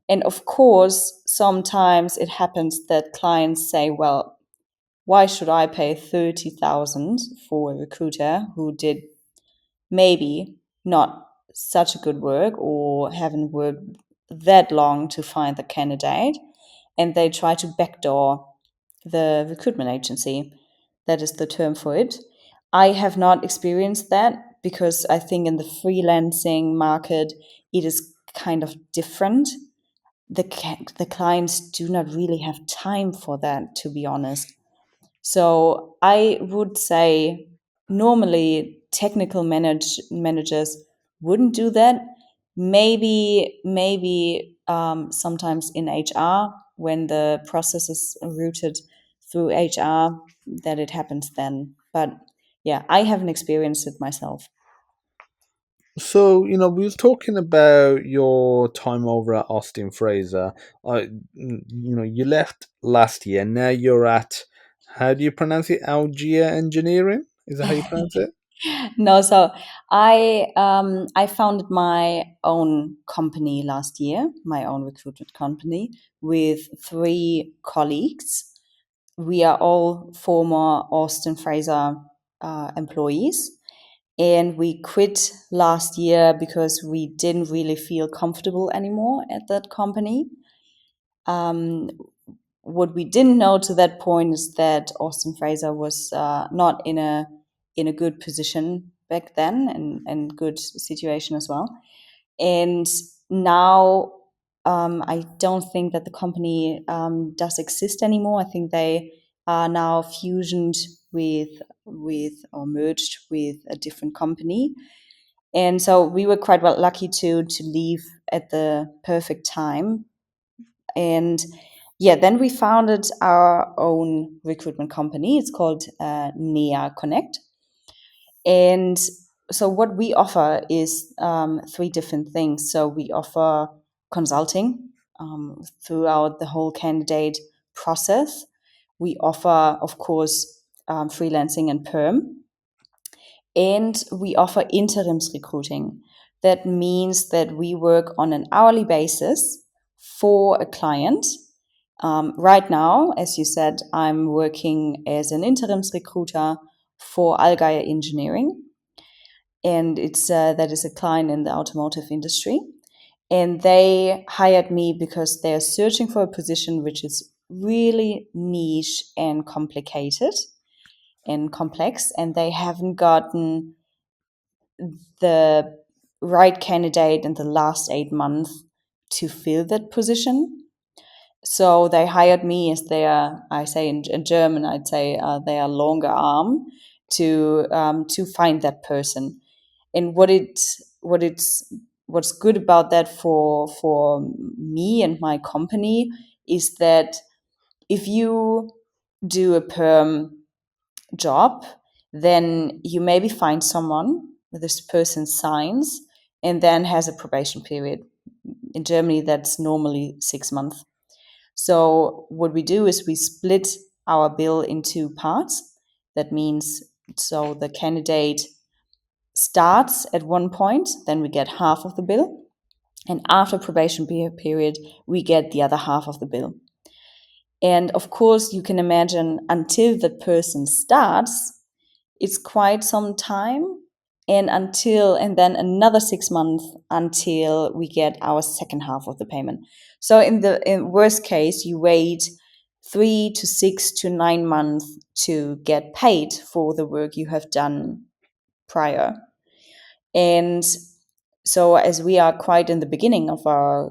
And of course, sometimes it happens that clients say, well, why should I pay 30,000 for a recruiter who did maybe not such a good work or haven't worked that long to find the candidate? And they try to backdoor the recruitment agency. That is the term for it. I have not experienced that because I think in the freelancing market, it is kind of different. The clients do not really have time for that, to be honest. So I would say normally technical managers wouldn't do that. Maybe sometimes in HR when the process is routed through HR that it happens then. But yeah, I haven't experienced it myself. So, we was talking about your time over at Austin Fraser. You left last year. Now you're at, how do you pronounce it? Algia Engineering? Is that how you pronounce it? No, so I founded my own company last year, my own recruitment company with three colleagues. We are all former Austin Fraser employees, and we quit last year because we didn't really feel comfortable anymore at that company. Um, what we didn't know to that point is that Austin Fraser was not in a good position back then, and good situation as well. And now I don't think that the company does exist anymore. I think they are now fusioned with or merged with a different company. And so we were quite well lucky to leave at the perfect time. And yeah, then we founded our own recruitment company. It's called NEA Connect. And so what we offer is three different things. So we offer consulting throughout the whole candidate process. We offer, of course, freelancing and perm. And we offer interims recruiting. That means that we work on an hourly basis for a client. Right now, as you said, I'm working as an interims recruiter for Allgeier Engineering, and it's that is a client in the automotive industry. And they hired me because they're searching for a position which is really niche and complicated and complex, and they haven't gotten the right candidate in the last 8 months to fill that position. So they hired me as their, I say in German, I'd say their longer arm to find that person. And what's good about that for me and my company is that if you do a perm job, then you maybe find someone, this person signs, and then has a probation period. in Germany, that's normally 6 months. So what we do is we split our bill into parts. That means, so the candidate starts at one point, then we get half of the bill, and after probation period, we get the other half of the bill. And of course, you can imagine until the person starts, it's quite some time, and then another 6 months until we get our second half of the payment. So in worst case, you wait 3 to 6 to 9 months to get paid for the work you have done prior. And so, as we are quite in the beginning of our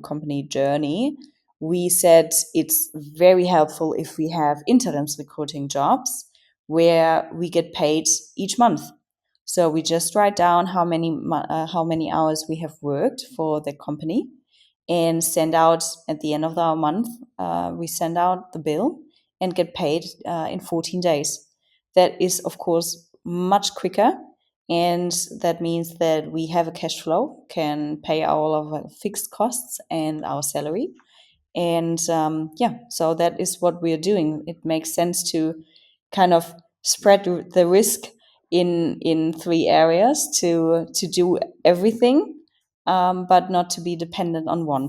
company journey, we said it's very helpful if we have interims recruiting jobs where we get paid each month. So we just write down how many hours we have worked for the company, and send out at the end of our month. We send out the bill and get paid in 14 days. That is, of course, much quicker, and that means that we have a cash flow, can pay all of our fixed costs and our salary. And yeah, so that is what we are doing. It makes sense to kind of spread the risk in three areas, to do everything, but not to be dependent on one.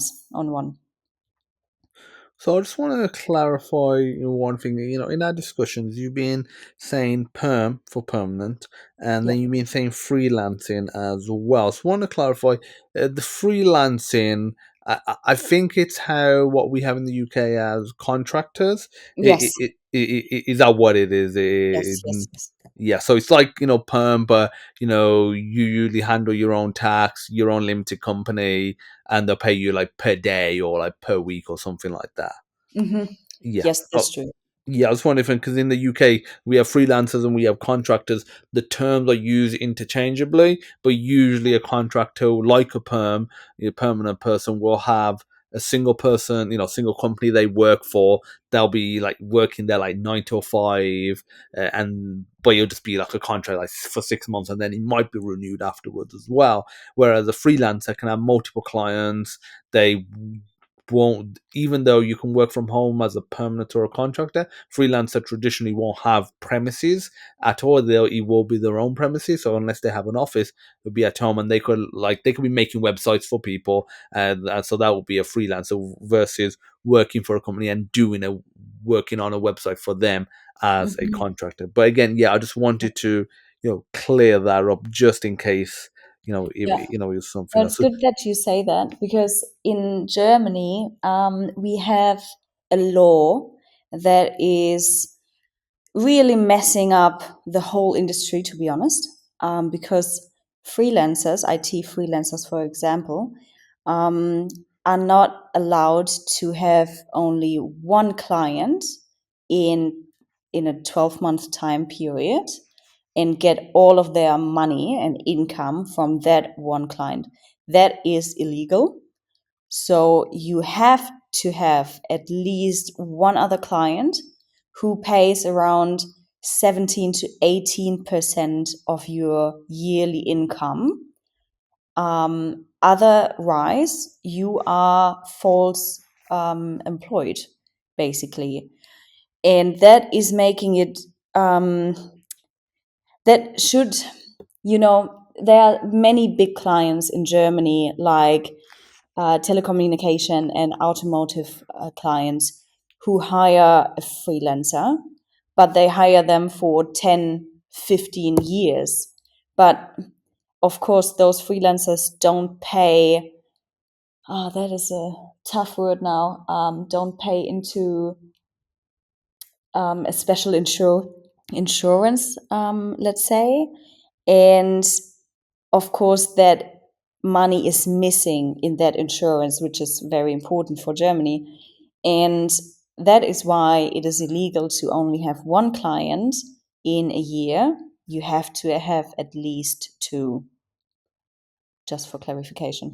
So I just want to clarify one thing. In our discussions, you've been saying perm for permanent, and Yeah. then you've been saying freelancing as well. So I want to clarify the freelancing. I think it's how what we have in the UK as contractors. Yes. Is that what it is? Yes. Yes. Yes. Yeah, so it's like perm, but you usually handle your own tax, your own limited company, and they'll pay you like per day or like per week or something like that. Hmm. Yeah. Yes, Oh, that's true. yeah. I was wondering because in the UK we have freelancers and we have contractors. The terms are used interchangeably, but usually a contractor, like a permanent person, will have a single person, single company they work for. They'll be like working there like 9 to 5, and but you'll just be like a contract like for 6 months, and then it might be renewed afterwards as well. Whereas a freelancer can have multiple clients. They won't, even though you can work from home as a permanent or a contractor, freelancer traditionally won't have premises at all. It will be their own premises. So unless they have an office, it'll be at home, and they could be making websites for people, and so that would be a freelancer versus working for a company and working on a website for them as a Hmm. contractor. But again, yeah, I just wanted to clear that up just in case Yeah. it was something Well, else. it's good that you say that, because in Germany, we have a law that is really messing up the whole industry, to be honest, because freelancers, IT freelancers, for example, um, are not allowed to have only one client in in a 12-month time period and get all of their money and income from that one client. That is illegal. So you have to have at least one other client who pays around 17 to 18% of your yearly income. Otherwise, you are false employed, basically. And that is making it, um, that should, there are many big clients in Germany, like telecommunication and automotive clients, who hire a freelancer, but they hire them for 10, 15 years. But of course, those freelancers don't pay. That is a tough word now. Don't pay into a special insurance, let's say. And of course, that money is missing in that insurance, which is very important for Germany. And that is why it is illegal to only have one client in a year. You have to have at least two, just for clarification.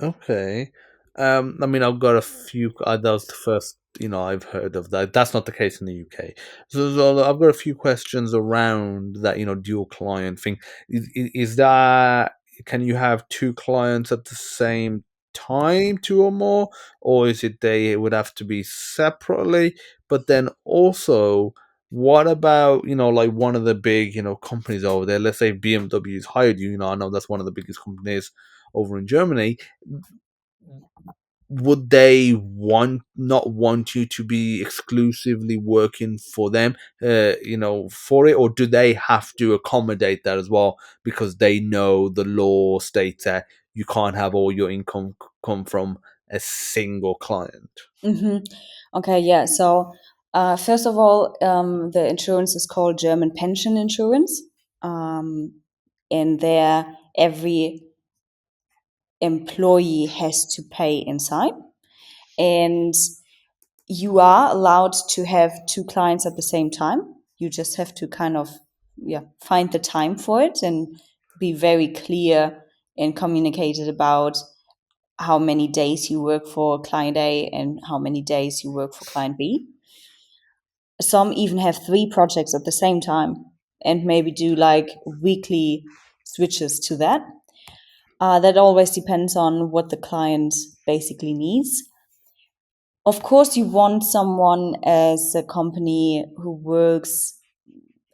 Okay. I mean, I've got a few. That was the first, I've heard of that. That's not the case in the UK. So I've got a few questions around that, dual client thing. Is that, can you have two clients at the same time, two or more, or is it they would have to be separately? But then also, what about, like one of the big, companies over there? Let's say BMW's hired you. I know that's one of the biggest companies over in Germany. Would they not want you to be exclusively working for them, for it, or do they have to accommodate that as well because they know the law states that you can't have all your income come from a single client? Hmm. Okay, yeah. So, first of all, the insurance is called German pension insurance. Um, and there, every employee has to pay inside. And you are allowed to have two clients at the same time. You just have to kind of, yeah, find the time for it and be very clear and communicated about how many days you work for client A and how many days you work for client B. Some even have three projects at the same time and maybe do like weekly switches to that. That always depends on what the client basically needs. Of course, you want someone as a company who works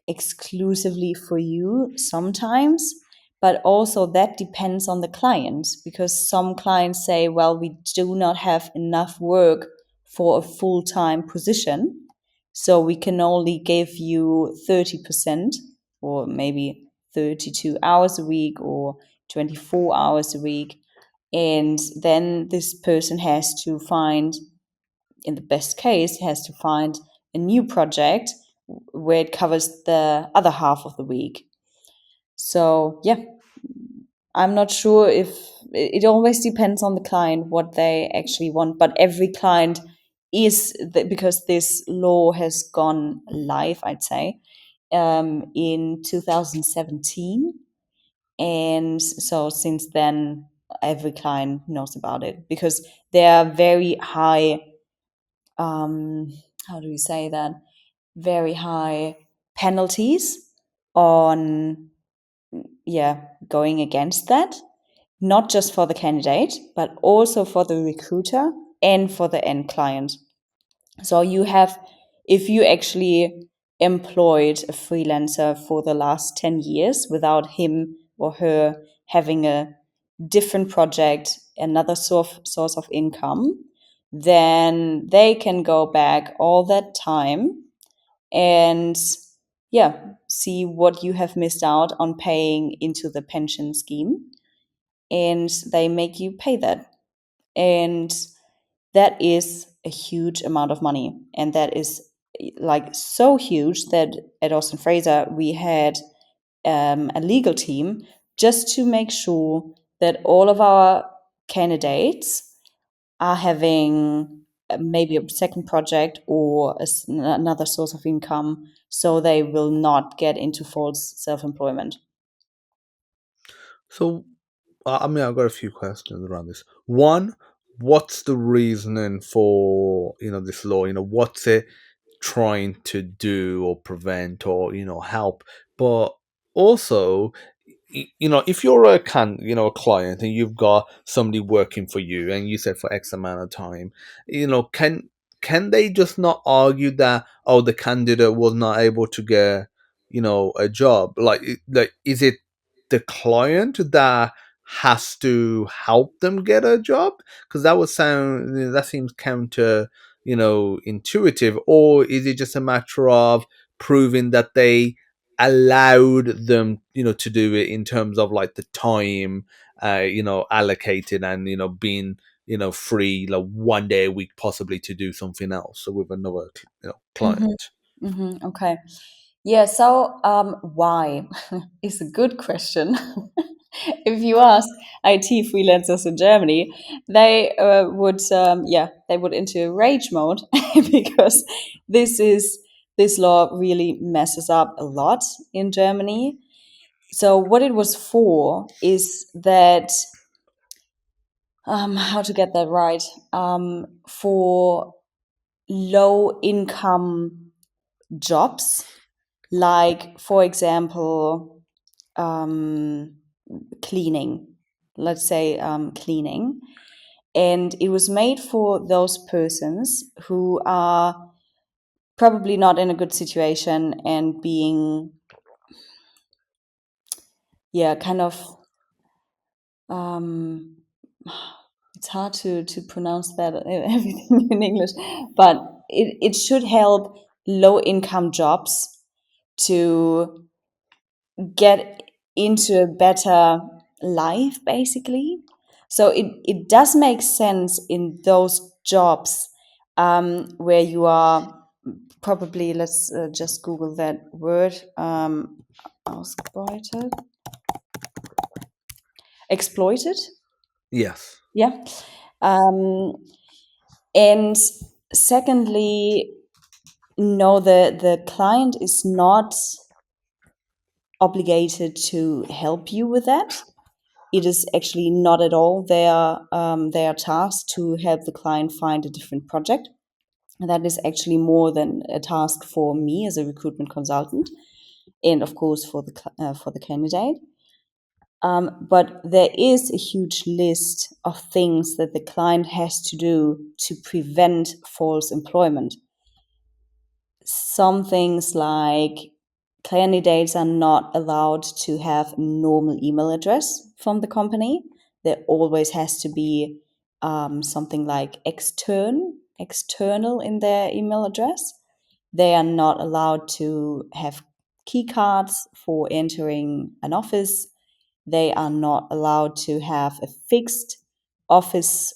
exclusively for you sometimes, but also that depends on the client because some clients say, well, we do not have enough work for a full time position. So we can only give you 30% or maybe 32 hours a week or 24 hours a week. And then this person has to find, in the best case, has to find a new project where it covers the other half of the week. So, yeah, I'm not sure if it always depends on the client what they actually want, but every client because this law has gone live, I'd say, in 2017. And so since then, every client knows about it because there are very high, um, how do you say that? Very high penalties on, yeah, going against that, not just for the candidate but also for the recruiter and for the end client. So you have, if you actually employed a freelancer for the last 10 years without him or her having a different project, another source of income, then they can go back all that time and, yeah, see what you have missed out on paying into the pension scheme, and they make you pay that. And that is a huge amount of money, and that is like so huge that at Austin Fraser we had a legal team just to make sure that all of our candidates are having maybe a second project or another source of income so they will not get into false self-employment. So, I've got a few questions around this. One, what's the reasoning for this law? What's it trying to do or prevent or help? But also, if you're a client and you've got somebody working for you and you said for X amount of time, can they just not argue that, oh, the candidate was not able to get a job? Like is it the client that has to help them get a job? Because that seems counter intuitive. Or is it just a matter of proving that they allowed them to do it in terms of like the time allocated, and being free like one day a week possibly to do something else, so with another Hmm. client? Okay. Yeah, so why is a good question. If you ask IT freelancers in Germany, they they would into rage mode because this law really messes up a lot in Germany. So what it was for is that, how to get that right, for low income jobs, like for example, um, cleaning. Let's say cleaning. And it was made for those persons who are probably not in a good situation and being, yeah, kind of, um, it's hard to pronounce that everything in English, but it should help low income jobs to get into a better life, basically. So it does make sense in those jobs where you are probably, let's just Google that word, ausgebeutet, exploited. Yes. Yeah. Um, and secondly, no, the client is not obligated to help you with that. It is actually not at all their task to help the client find a different project. That is actually more than a task for me as a recruitment consultant, and of course for the candidate. But there is a huge list of things that the client has to do to prevent false employment. Some things like candidates are not allowed to have a normal email address from the company. There always has to be something like external in their email address. They are not allowed to have key cards for entering an office. They are not allowed to have a fixed office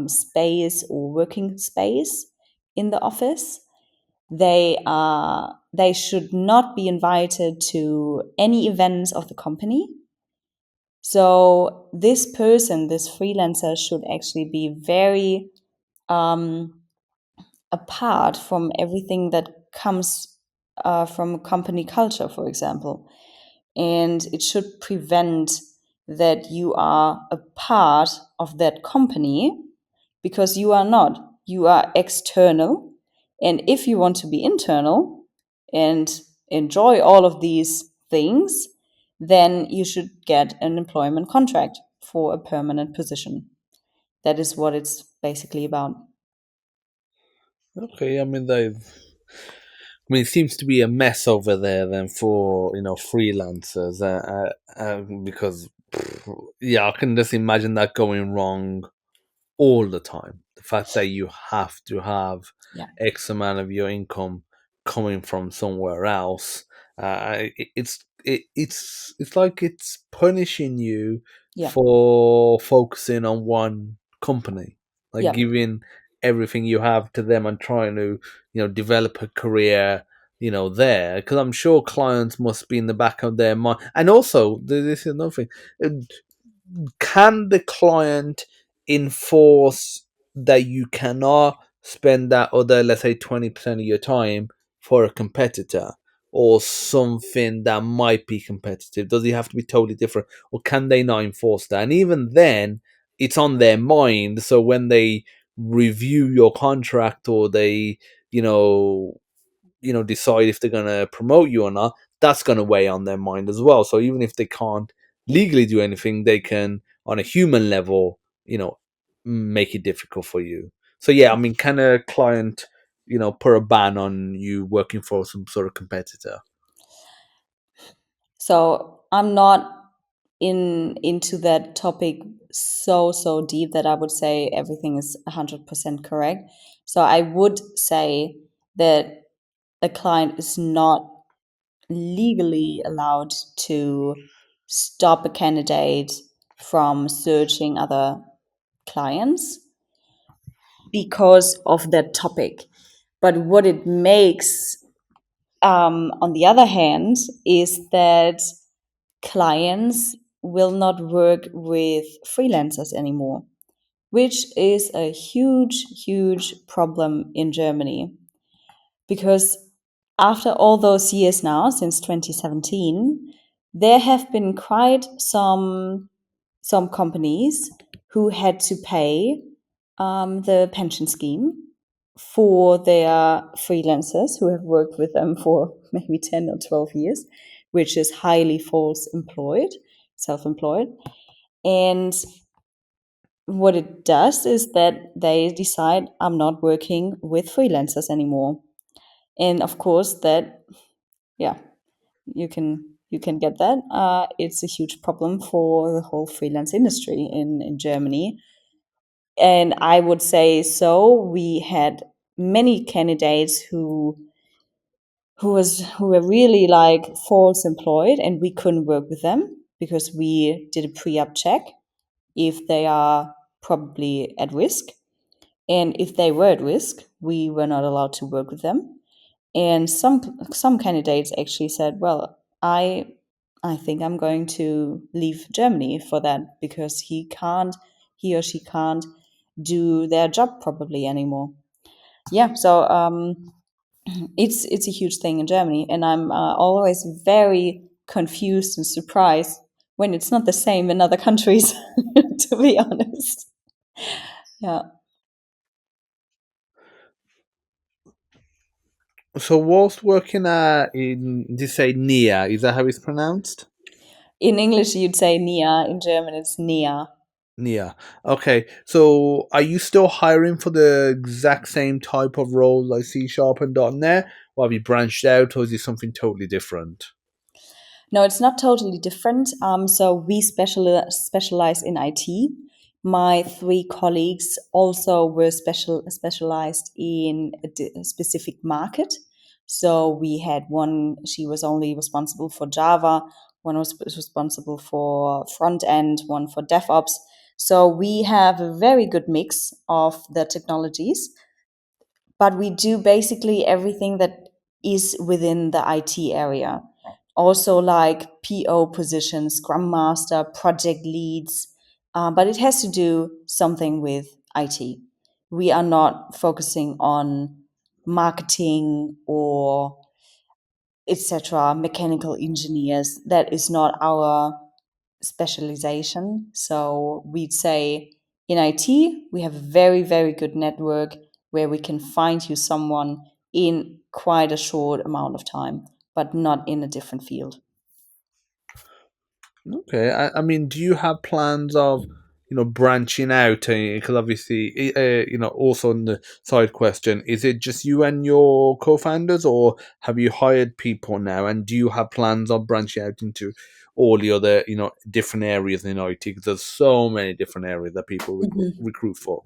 space or working space in the office. They should not be invited to any events of the company. So this person, this freelancer, should actually be very um, apart from everything that comes from company culture, for example. And it should prevent that you are a part of that company, because you are not. You are external. And if you want to be internal and enjoy all of these things, then you should get an employment contract for a permanent position. That is what it's basically about. Okay. I mean, it seems to be a mess over there then for freelancers, because yeah, I can just imagine that going wrong all the time. The fact that you have to have Yeah. X amount of your income coming from somewhere else, it's like it's punishing you Yeah. for focusing on one company, like Yeah. giving everything you have to them and trying to develop a career there, because I'm sure clients must be in the back of their mind. And also, this is another thing: can the client enforce that you cannot spend that other, let's say, 20% of your time for a competitor or something that might be competitive? Does it have to be totally different, or can they not enforce that? And even then, it's on their mind. So when they review your contract, or they, you know, decide if they're going to promote you or not, that's going to weigh on their mind as well. So even if they can't legally do anything, they can, on a human level, make it difficult for you. So yeah, I mean, can a client put a ban on you working for some sort of competitor? So I'm not into that topic so deep that I would say everything is 100% correct. So I would say that a client is not legally allowed to stop a candidate from searching other clients because of that topic. But what it makes, on the other hand, is that clients will not work with freelancers anymore, which is a huge problem in Germany. Because after all those years now, since 2017, there have been quite some companies who had to pay the pension scheme for their freelancers who have worked with them for maybe 10 or 12 years, which is highly false employed, self employed. And what it does is that they decide I'm not working with freelancers anymore. And of course that, yeah, you can get that. It's a huge problem for the whole freelance industry in Germany. And I would say so. We had many candidates who were really like false employed, and we couldn't work with them because we did a pre-up check if they are probably at risk. And if they were at risk, we were not allowed to work with them. And some candidates actually said, "Well, I think I'm going to leave Germany for that because he or she can't do their job properly anymore." Yeah, so it's a huge thing in Germany, and I'm always very confused and surprised when it's not the same in other countries. To be honest, yeah. So whilst working in, did you say NIA? Is that how it's pronounced? In English, you'd say Nia. In German, it's Nia. NIA. Okay. So are you still hiring for the exact same type of role like C Sharp and .NET? Or have you branched out, or is it something totally different? No, it's not totally different. So we specialize in IT. My three colleagues also were specialized in a specific market. So we had one, she was only responsible for Java, one was responsible for front end, one for DevOps. So we have a very good mix of the technologies, but we do basically everything that is within the IT area. Also, like PO positions, Scrum Master, project leads, but it has to do something with IT. We are not focusing on marketing or etc. Mechanical engineers. That is not our specialization. So we'd say in IT, we have a very, very good network where we can find you someone in quite a short amount of time, but not in a different field. Okay. I mean, do you have plans of, branching out? Because obviously, also on the side question, is it just you and your co-founders, or have you hired people now? And do you have plans of branching out into all the other, different areas in IT? Because there's so many different areas that people Mhm. recruit for.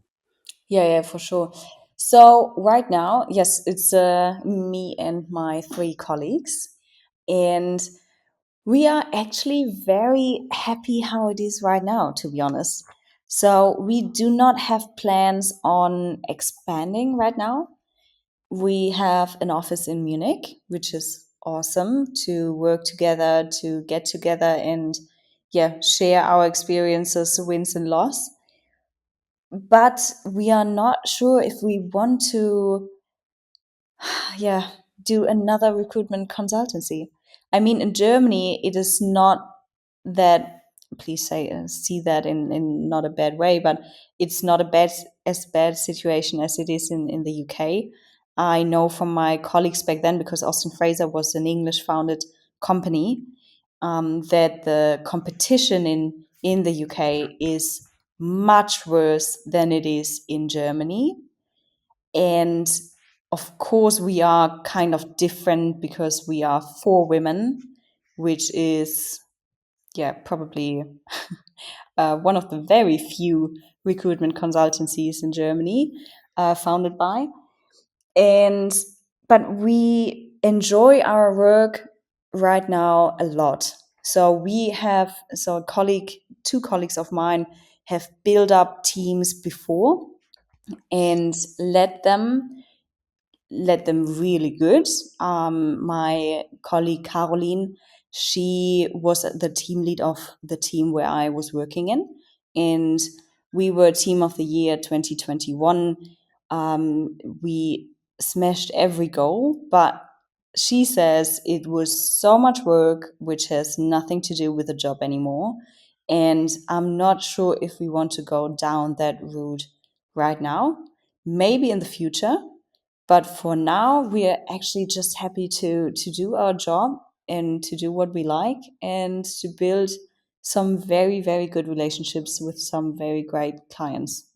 Yeah, yeah, for sure. So right now, yes, it's me and my three colleagues, and we are actually very happy how it is right now, to be honest. So we do not have plans on expanding right now. We have an office in Munich, which is awesome to work together, to get together and yeah, share our experiences, wins and loss. But we are not sure if we want to yeah, do another recruitment consultancy. I mean, in Germany, it is not that, please say, see that in not a bad way, but it's not a bad situation as it is in the UK. I know from my colleagues back then, because Austin Fraser was an English founded company, that the competition in the UK is much worse than it is in Germany. And of course, we are kind of different because we are four women, which is, yeah, probably one of the very few recruitment consultancies in Germany founded by. And, but we enjoy our work right now a lot. So we have, so a colleague, two colleagues of mine have built up teams before and led them really good. My colleague Caroline, she was the team lead of the team where I was working in, and we were Team of the Year 2021. We smashed every goal, but she says it was so much work, which has nothing to do with the job anymore. And I'm not sure if we want to go down that route right now. Maybe in the future, but for now, we are actually just happy to do our job and to do what we like and to build some very, very good relationships with some very great clients.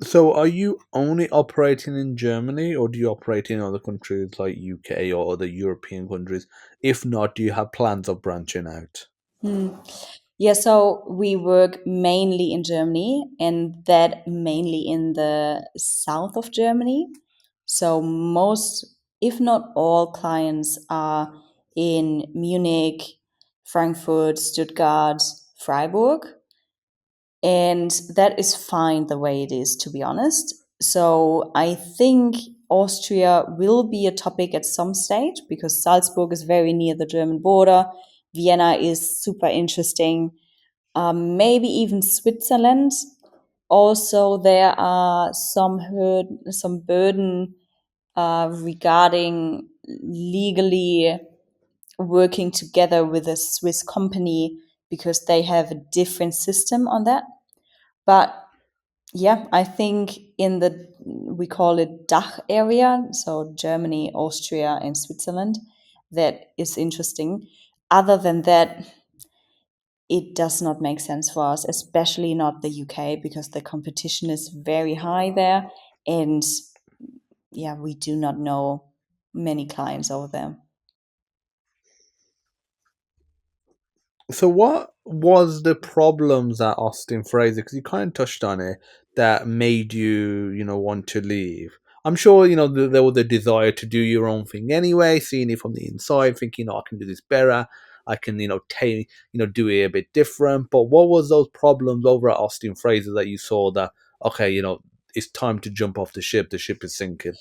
So, are you only operating in Germany, or do you operate in other countries like UK or other European countries? If not, do you have plans of branching out? Hmm. Yeah, so we work mainly in Germany, and that mainly in the south of Germany. So most, if not all, clients are in Munich, Frankfurt, Stuttgart, Freiburg. And that is fine the way it is, to be honest. So I think Austria will be a topic at some stage because Salzburg is very near the German border. Vienna is super interesting. Maybe even Switzerland. Also, there are some burden regarding legally working together with a Swiss company because they have a different system on that. But yeah, I think in the, we call it DACH area, so Germany, Austria, and Switzerland, that is interesting. Other than that, it does not make sense for us, especially not the UK, because the competition is very high there. And yeah, we do not know many clients over there. So, what was the problems at Austin Fraser? Because you kind of touched on it that made you, want to leave. I'm sure there was a desire to do your own thing anyway, seeing it from the inside, thinking, I can do this better. I can, take, do it a bit different. But what was those problems over at Austin Fraser that you saw that okay, it's time to jump off the ship. The ship is sinking.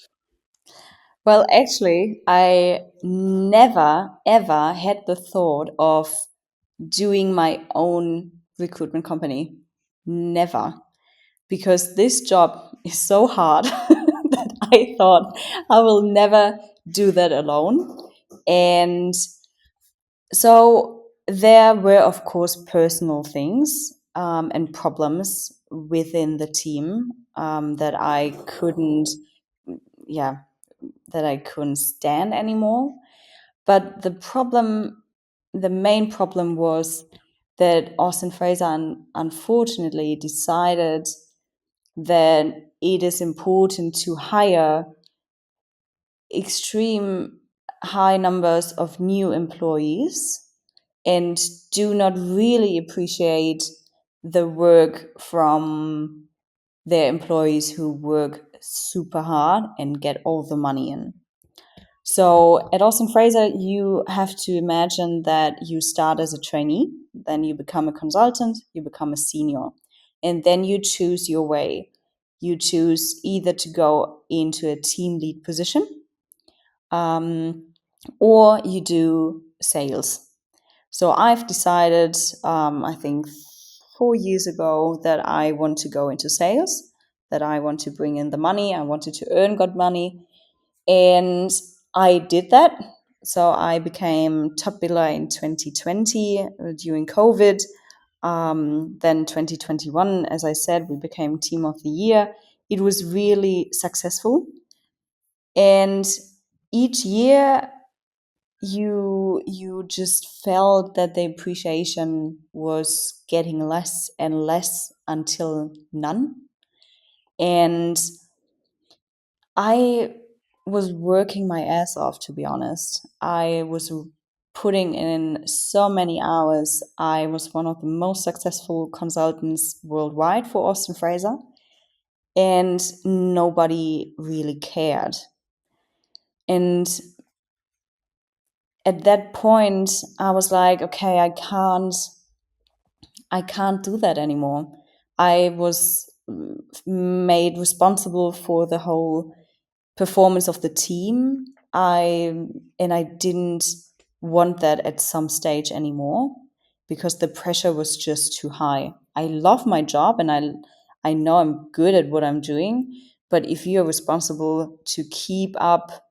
Well, actually, I never ever had the thought of doing my own recruitment company. Never. Because this job is so hard that I thought I will never do that alone. And so there were, of course, personal things and problems within the team that I couldn't, yeah, that I couldn't stand anymore. But the main problem was that Austin Fraser unfortunately decided that it is important to hire extreme high numbers of new employees and do not really appreciate the work from their employees who work super hard and get all the money in. So at Austin Fraser, you have to imagine that you start as a trainee, then you become a consultant, you become a senior, and then you choose your way. You choose either to go into a team lead position, um, or you do sales. So I've decided, I think 4 years ago, that I want to go into sales, that I want to bring in the money, I wanted to earn good money, and I did that. So I became top biller in 2020 during COVID. Then 2021, as I said, we became team of the year. It was really successful. And each year you just felt that the appreciation was getting less and less until none. And I was working my ass off, to be honest. I was putting in so many hours. I was one of the most successful consultants worldwide for Austin Fraser, and nobody really cared. And at that point, I was like, okay, I can't do that anymore. I was made responsible for the whole performance of the team. I didn't want that at some stage anymore because the pressure was just too high. I love my job and I know I'm good at what I'm doing, but if you're responsible to keep up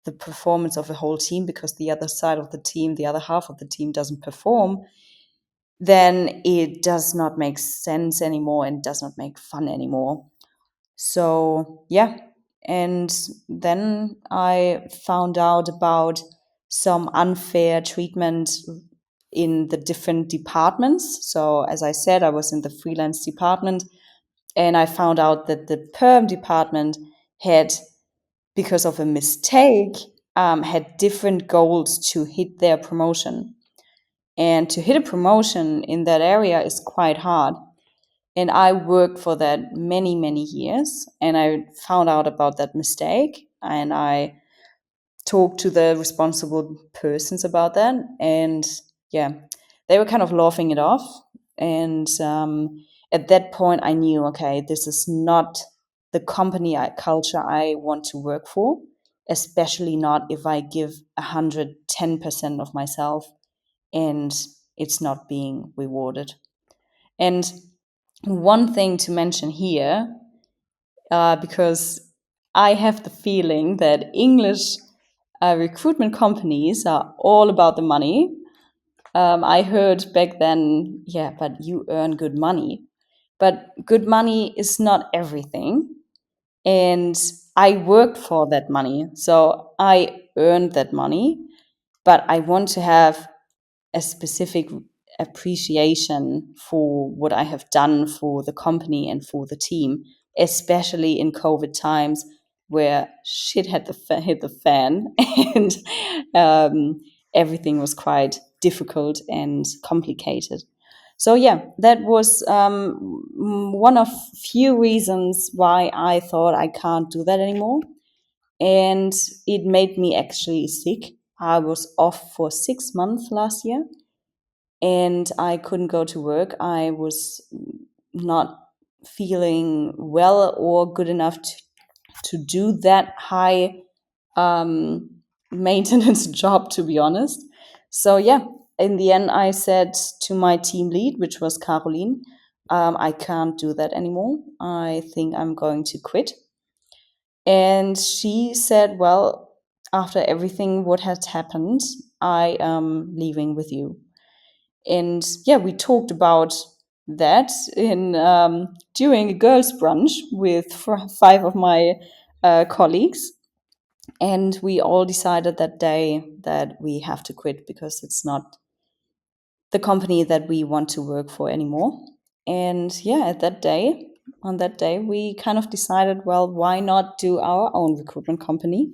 the performance of the whole team because the other side of the team, the other half of the team doesn't perform, then it does not make sense anymore and does not make fun anymore. So, yeah. And then I found out about some unfair treatment in the different departments. So, as I said, I was in the freelance department, and I found out that the perm department had, because of a mistake, had different goals to hit their promotion. And to hit a promotion in that area is quite hard. And I worked for that many, many years. And I found out about that mistake. And I talked to the responsible persons about that. And yeah, they were kind of laughing it off. And at that point, I knew, okay, this is not the company culture I want to work for, especially not if I give 110% of myself and it's not being rewarded. And one thing to mention here, because I have the feeling that English recruitment companies are all about the money. I heard back then, yeah, but you earn good money. But good money is not everything. And I worked for that money. So I earned that money. But I want to have a specific appreciation for what I have done for the company and for the team, especially in COVID times where shit had hit the fan and everything was quite difficult and complicated. So yeah, that was one of few reasons why I thought I can't do that anymore, and it made me actually sick. I was off for 6 months last year, and I couldn't go to work. I was not feeling well or good enough to do that high um, maintenance job, to be honest. So, yeah, in the end, I said to my team lead, which was Caroline, I can't do that anymore. I think I'm going to quit. And she said, well, after everything what has happened, I am leaving with you. And yeah, we talked about that in during a girls' brunch with five of my colleagues, and we all decided that day that we have to quit because it's not the company that we want to work for anymore. And yeah, on that day, we kind of decided, well, why not do our own recruitment company?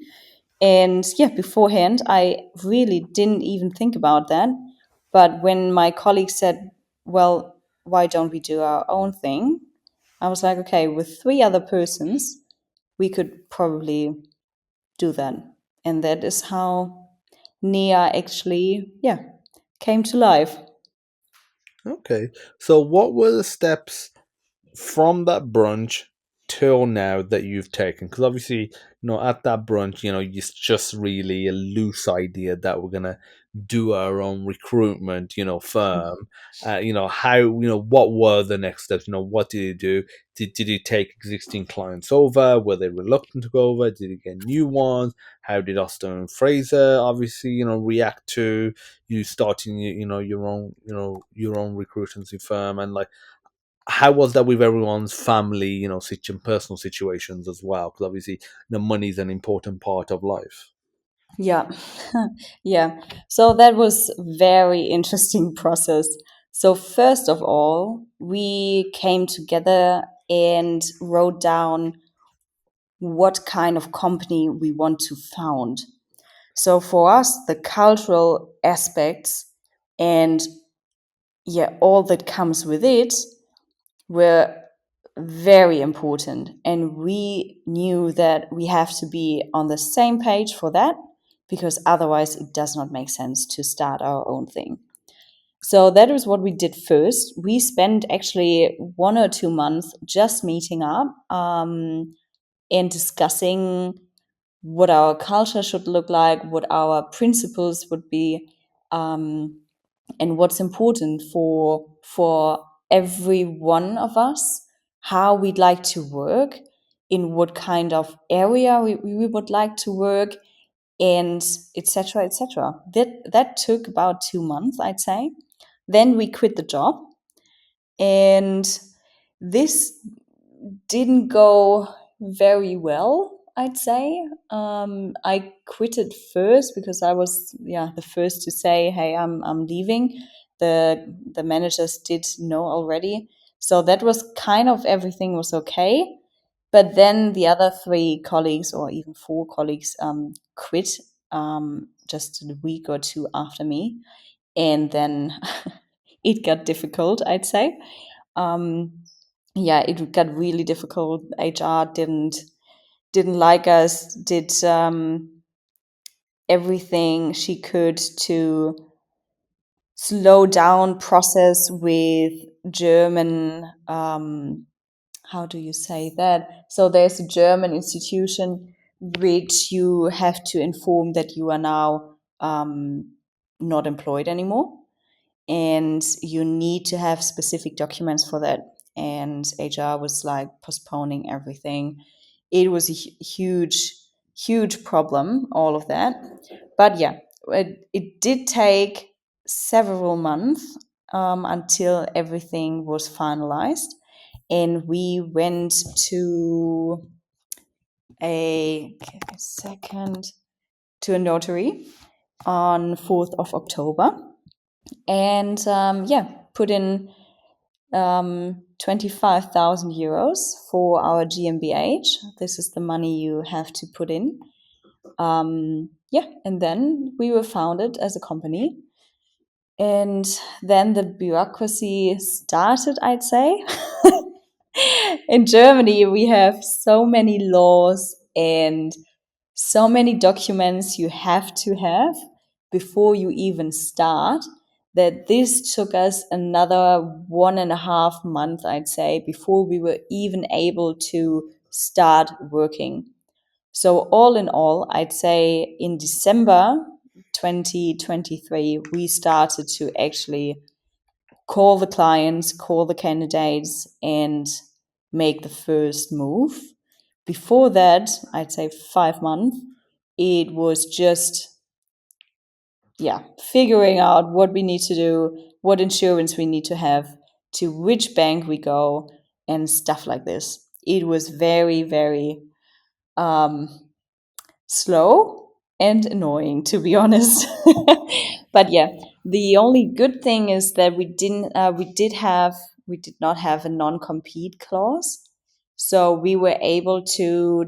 And yeah, beforehand, I really didn't even think about that. But when my colleague said, well, why don't we do our own thing? I was like, okay, with three other persons, we could probably do that. And that is how Nia actually, yeah, came to life. Okay. So what were the steps from that brunch till now that you've taken? Because obviously, at that brunch, it's just really a loose idea that we're gonna do our own recruitment, firm. How, what were the next steps? What did you do? Did you take existing clients over? Were they reluctant to go over? Did you get new ones? How did Austin and Fraser obviously, react to you starting, your own recruitancy firm? And like, how was that with everyone's family, personal situations as well? Because obviously, money is an important part of life. Yeah. Yeah. So that was very interesting process. So first of all, we came together and wrote down what kind of company we want to found. So for us, the cultural aspects and yeah, all that comes with it were very important. And we knew that we have to be on the same page for that, because otherwise it does not make sense to start our own thing. So that is what we did first. We spent actually 1 or 2 months just meeting up and discussing what our culture should look like, what our principles would be, um, and what's important for every one of us, how we'd like to work, in what kind of area we would like to work, and etc. etc. That took about 2 months, I'd say. Then we quit the job, and this didn't go very well. I'd say. I quitted first because I was, yeah, the first to say, "Hey, I'm leaving." The managers did know already, so that was kind of everything was okay. But then the other three colleagues, or even four colleagues, quit just a week or two after me, and then it got difficult. I'd say. Um, yeah, it got really difficult. HR didn't like us, did everything she could to slow down process with German. How do you say that? So there's a German institution which you have to inform that you are now not employed anymore, and you need to have specific documents for that. And HR was like postponing everything. It was a huge problem, all of that. But yeah, it did take several months until everything was finalized. And we went to give me a second, to a notary on 4th of October. And yeah, put in 25,000 euros for our GmbH. This is the money you have to put in. Yeah, and then we were founded as a company. And then the bureaucracy started, I'd say. In Germany, we have so many laws and so many documents you have to have before you even start, that this took us another 1.5 months, I'd say, before we were even able to start working. So, all in all, I'd say in December 2023, we started to actually call the clients, call the candidates, and make the first move. Before that, I'd say 5 months, it was just, yeah, figuring out what we need to do, what insurance we need to have, to which bank we go, and stuff like this. It was very, very um, slow and annoying, to be honest. But yeah, the only good thing is that we did not have a non-compete clause, so we were able to,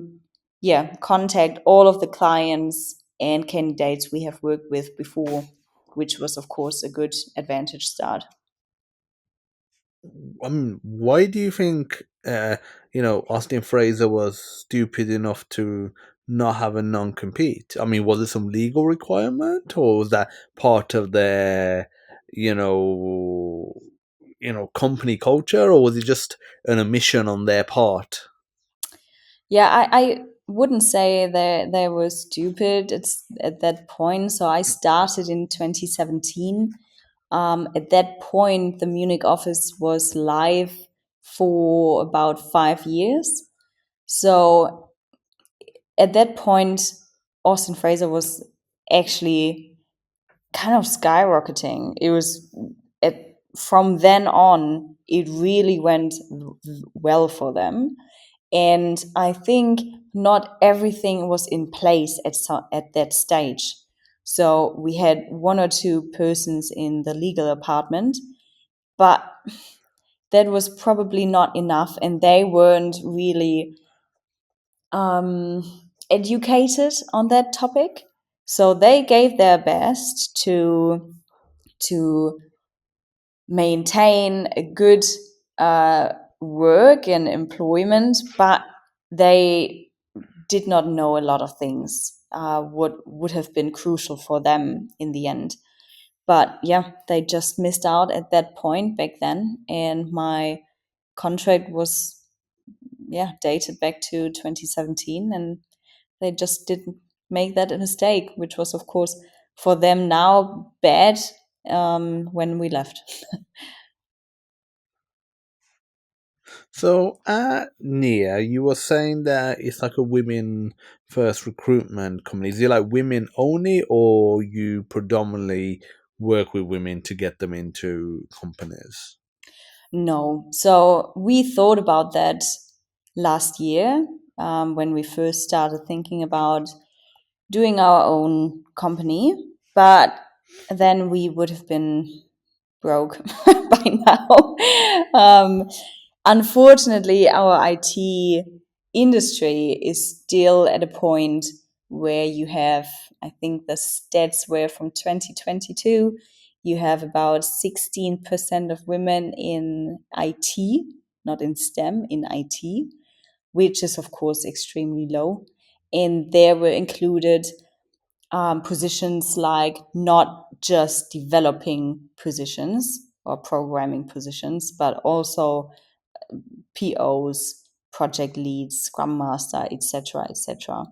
yeah, contact all of the clients and candidates we have worked with before, which was of course a good advantage start. Why do you think, Austin Fraser was stupid enough to not have a non-compete? I mean, was it some legal requirement, or was that part of their, you know, company culture, or was it just an omission on their part? Yeah, I wouldn't say that they were stupid. It's at that point. So I started in 2017. At that point, the Munich office was live for about 5 years. So at that point, Austin Fraser was actually kind of skyrocketing. It was from then on, it really went well for them. And I think not everything was in place at that stage. So we had one or two persons in the legal department, but that was probably not enough, and they weren't really um, educated on that topic. So they gave their best to maintain a good work and employment, but they did not know a lot of things, what would have been crucial for them in the end. But yeah, they just missed out at that point back then, and my contract was, yeah, dated back to 2017, and they just didn't make that a mistake, which was of course for them now bad when we left. So at Nia, you were saying that it's like a women first recruitment company. Is it like women only, or you predominantly work with women to get them into companies? No. So we thought about that last year. when we first started thinking about doing our own company, but then we would have been broke by now. Um, Unfortunately, our IT industry is still at a point where you have, I think the stats were from 2022, you have about 16% of women in IT, not in STEM, in IT, which is, of course, extremely low. And there were included positions like not just developing positions or programming positions, but also POs, project leads, Scrum Master, etc., etc.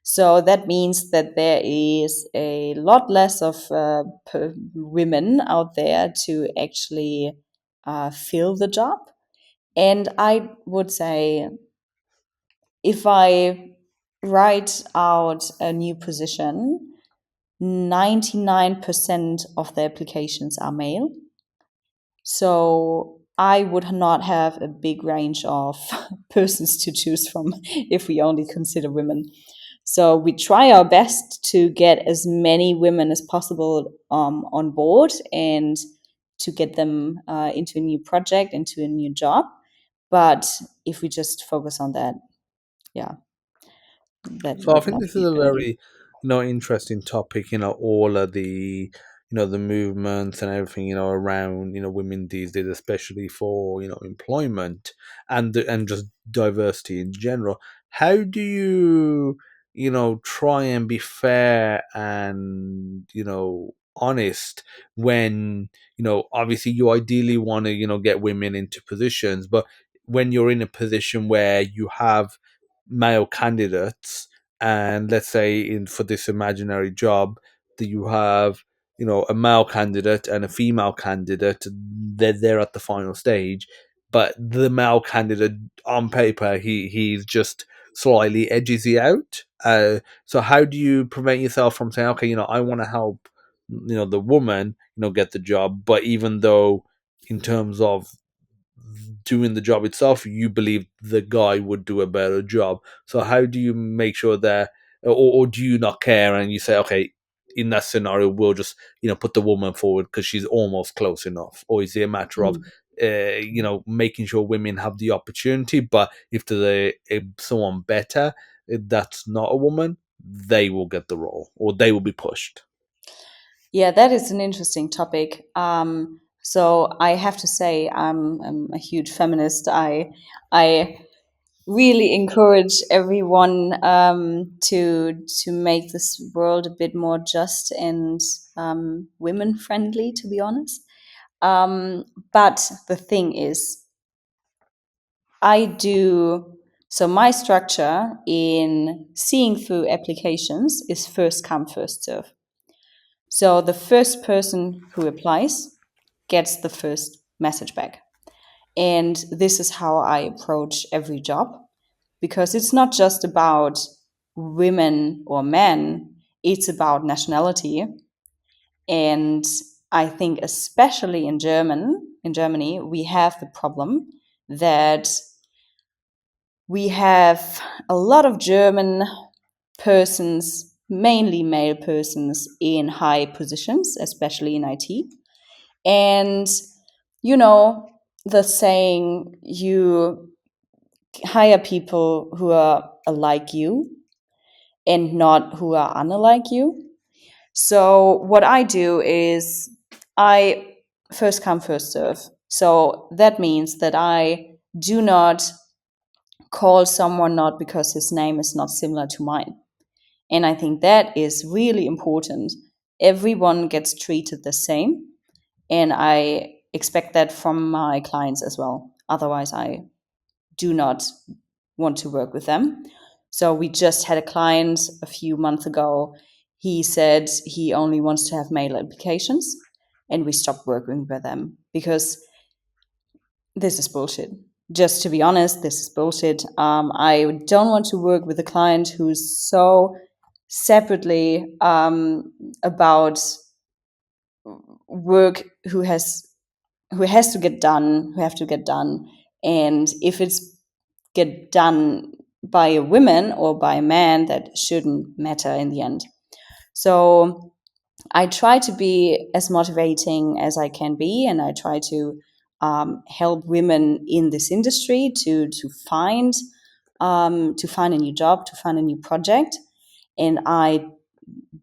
So that means that there is a lot less of women out there to actually fill the job. And I would say if I write out a new position, 99% of the applications are male. So I would not have a big range of persons to choose from if we only consider women. So we try our best to get as many women as possible on board and to get them into a new project, into a new job. But if we just focus on that, yeah, that So I would think not this is be a good. very, interesting topic. All of the, the movements and everything, around, women these days, especially for, employment and just diversity in general. How do you, try and be fair and, honest when, obviously you ideally want to, get women into positions, but when you're in a position where you have male candidates, and let's say in for this imaginary job that you have, a male candidate and a female candidate, they're at the final stage, but the male candidate on paper, he's just slightly edges you out. So how do you prevent yourself from saying, okay, I want to help, the woman, get the job, but even though in terms of doing the job itself, you believe the guy would do a better job. So how do you make sure that, or do you not care and you say, okay, in that scenario, we'll just put the woman forward because she's almost close enough, or is it a matter of Mm. making sure women have the opportunity, but if there's someone better, that's not a woman, they will get the role or they will be pushed. Yeah, that is an interesting topic. So I have to say, I'm a huge feminist. I really encourage everyone to make this world a bit more just and women friendly. To be honest, but the thing is, I do. So my structure in seeing through applications is first come, first serve. So the first person who applies gets the first message back. And this is how I approach every job because it's not just about women or men, it's about nationality. And I think especially in Germany, we have the problem that we have a lot of German persons, mainly male persons in high positions, especially in IT. And, you know, the saying, you hire people who are like you and not who are unlike you. So, what I do is I first come, first serve. So, that means that I do not call someone not because his name is not similar to mine. And I think that is really important. Everyone gets treated the same. And I expect that from my clients as well. Otherwise, I do not want to work with them. So we just had a client a few months ago. He said he only wants to have male applications, and we stopped working with them because this is bullshit. Just to be honest, this is bullshit. I don't want to work with a client who's so separately about work who have to get done, and if it's get done by a woman or by a man, that shouldn't matter in the end. So I try to be as motivating as I can be, and I try to help women in this industry to find a new job, to find a new project, and I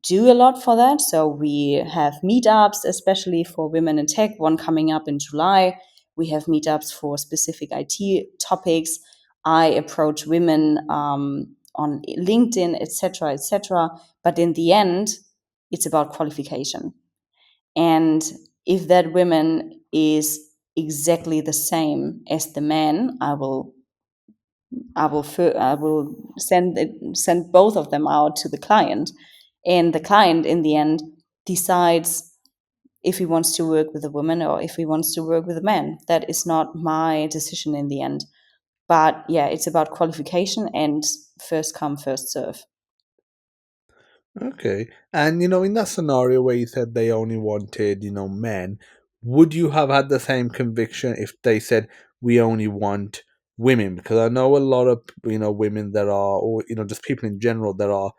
do a lot for that. So we have meetups, especially for women in tech, one coming up in July. We have meetups for specific IT topics. I approach women on LinkedIn, etc., etc. But in the end, it's about qualification. And if that woman is exactly the same as the man, I will send both of them out to the client, and the client in the end decides if he wants to work with a woman or if he wants to work with a man. That is not my decision in the end. But yeah, it's about qualification and first come, first serve. Okay. And in that scenario where you said they only wanted, men, would you have had the same conviction if they said we only want women? Because I know a lot of, women that are, or, just people in general that are,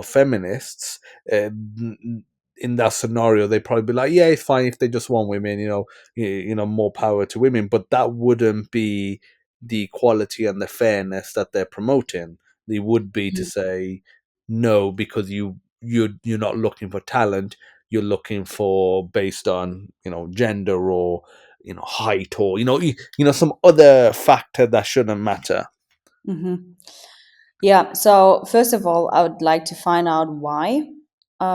feminists. In that scenario, they'd probably be like, yeah, it's fine if they just want women, more power to women. But that wouldn't be the equality and the fairness that they're promoting. They would be to say, no, because you're not looking for talent, you're looking for based on gender or height or some other factor that shouldn't matter. Mm-hmm. Yeah. So first of all, I would like to find out why,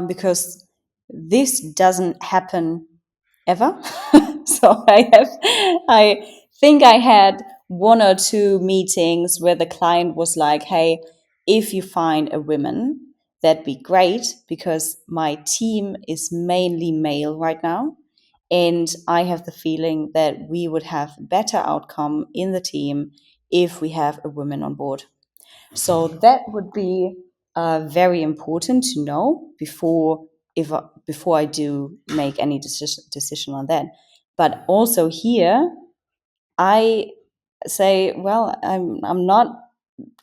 because this doesn't happen ever. So I think I had one or two meetings where the client was like, "Hey, if you find a woman, that'd be great because my team is mainly male right now, and I have the feeling that we would have better outcome in the team if we have a woman on board." So that would be very important to know before I do make any decision on that. But also here, I say, well, I'm not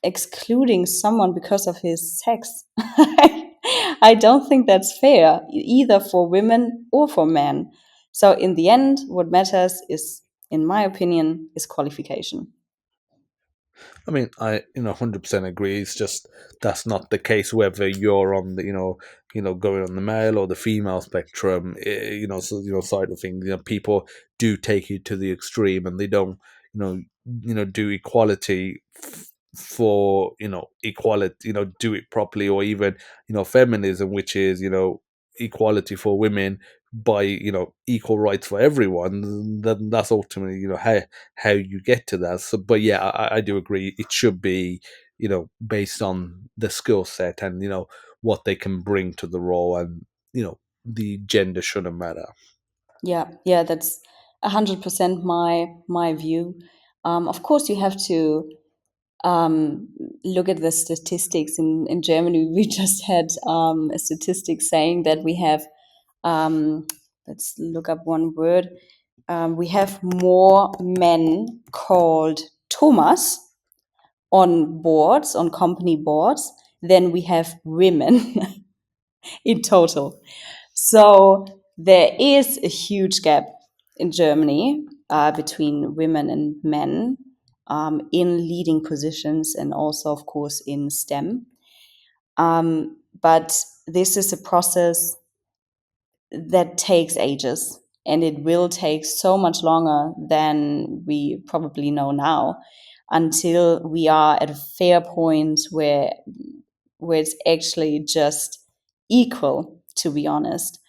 excluding someone because of his sex. I don't think that's fair, either for women or for men. So in the end, what matters is, in my opinion, is qualification. I mean, I 100% agree. It's just that's not the case whether you're on the going on the male or the female spectrum. So side of things. People do take it to the extreme, and they don't do equality for equality. Do it properly, or even feminism, which is equality for women by equal rights for everyone. Then that's ultimately how you get to that. So, but yeah, I do agree. It should be, based on the skill set and what they can bring to the role, and the gender shouldn't matter. Yeah, yeah, that's 100% my view. Of course, you have to um, look at the statistics in Germany. We just had a statistic saying that we have, let's look up one word. We have more men called Thomas on boards, on company boards, than we have women in total. So there is a huge gap in Germany between women and men in leading positions, and also, of course, in STEM. But this is a process that takes ages, and it will take so much longer than we probably know now, until we are at a fair point where it's actually just equal, to be honest.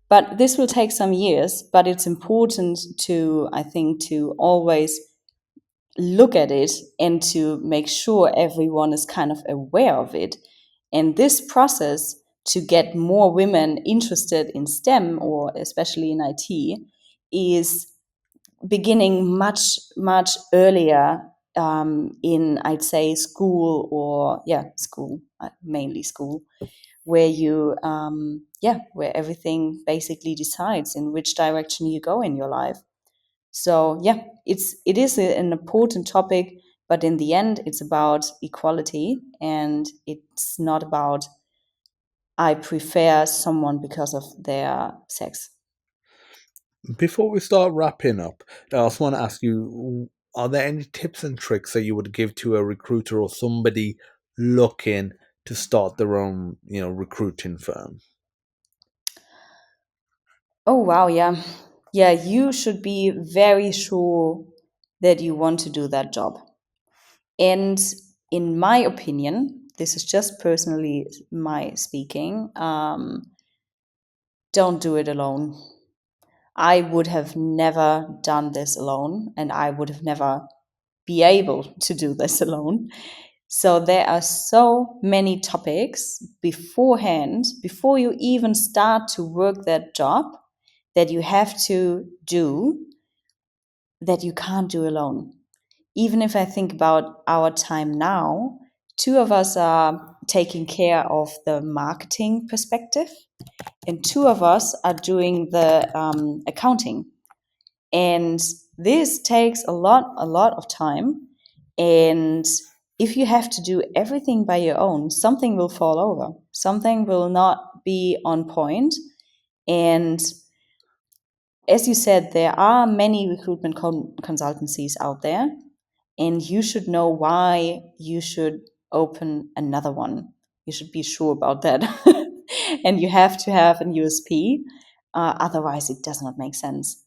But this will take some years, but it's important to, I think, to always look at it and to make sure everyone is kind of aware of it. And this process to get more women interested in STEM, or especially in IT, is beginning much earlier in, I'd say, school, or yeah, school, mainly school, where where everything basically decides in which direction you go in your life. So yeah, it is an important topic But in the end, it's about equality, and it's not about I prefer someone because of their sex. Before we start wrapping up, I also want to ask you: are there any tips and tricks that you would give to a recruiter or somebody looking to start their own, recruiting firm? Oh, wow, yeah. Yeah, you should be very sure that you want to do that job. And in my opinion, this is just personally my speaking, don't do it alone. I would have never done this alone, and I would have never be able to do this alone. So there are so many topics beforehand, before you even start to work that job, that you have to do that you can't do alone. Even if I think about our time now, two of us are taking care of the marketing perspective, and two of us are doing the accounting. And this takes a lot of time. And if you have to do everything by your own, something will fall over, something will not be on point. And as you said, there are many recruitment consultancies out there, and you should know why you should open another one. You should be sure about that. And you have to have an USP, otherwise, it does not make sense.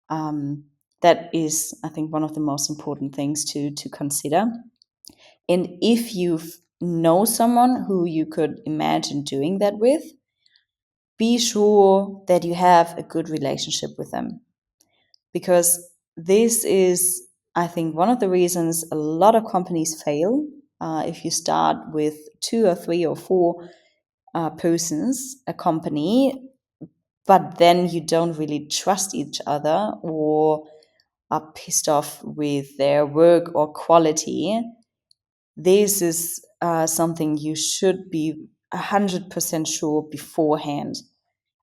Um, that is, I think, one of the most important things to consider. And if you know someone who you could imagine doing that with, be sure that you have a good relationship with them, because this is, I think, one of the reasons a lot of companies fail. If you start with two or three or four persons, a company, but then you don't really trust each other, or are pissed off with their work or quality, this is something you should be 100% sure beforehand.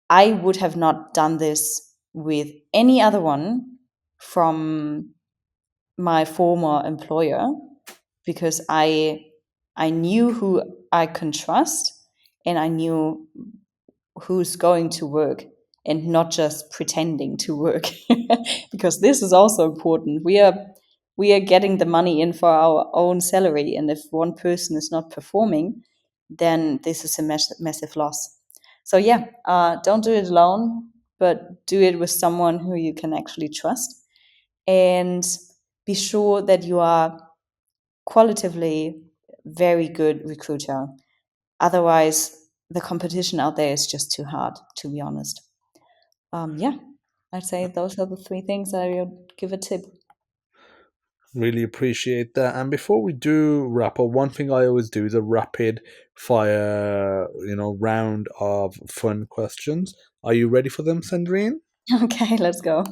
I would have not done this with any other one from my former employer, because I knew who I can trust, and I knew who's going to work and not just pretending to work. Because this is also important. We are getting the money in for our own salary, and if one person is not performing, then this is a massive loss. So yeah, don't do it alone, but do it with someone who you can actually trust, and be sure that you are qualitatively very good recruiter. Otherwise, the competition out there is just too hard, to be honest. Yeah, I'd say those are the three things that I would give a tip. Really appreciate that. And before we do wrap up, one thing I always do is a rapid fire, round of fun questions. Are you ready for them, Sandrine? Okay, let's go.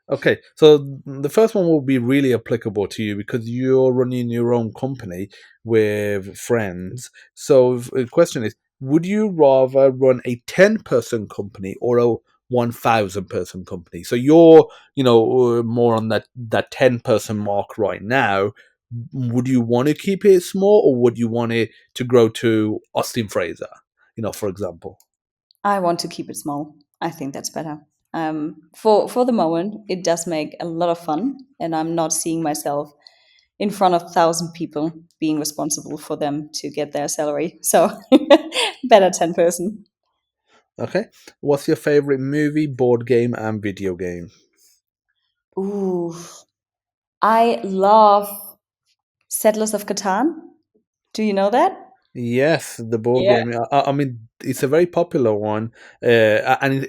Okay, so the first one will be really applicable to you because you're running your own company with friends. So the question is, would you rather run a 10-person company or a 1,000-person company? So you're, more on that 10-person mark right now. Would you want to keep it small, or would you want it to grow to Austin Fraser, for example? I want to keep it small. I think that's better. For the moment, it does make a lot of fun, and I'm not seeing myself in front of 1,000 people being responsible for them to get their salary. So better 10-person. Okay. What's your favorite movie, board game, and video game? Ooh, I love Settlers of Catan. Do you know that? Yes, the board Yeah. game. I mean, it's a very popular one, and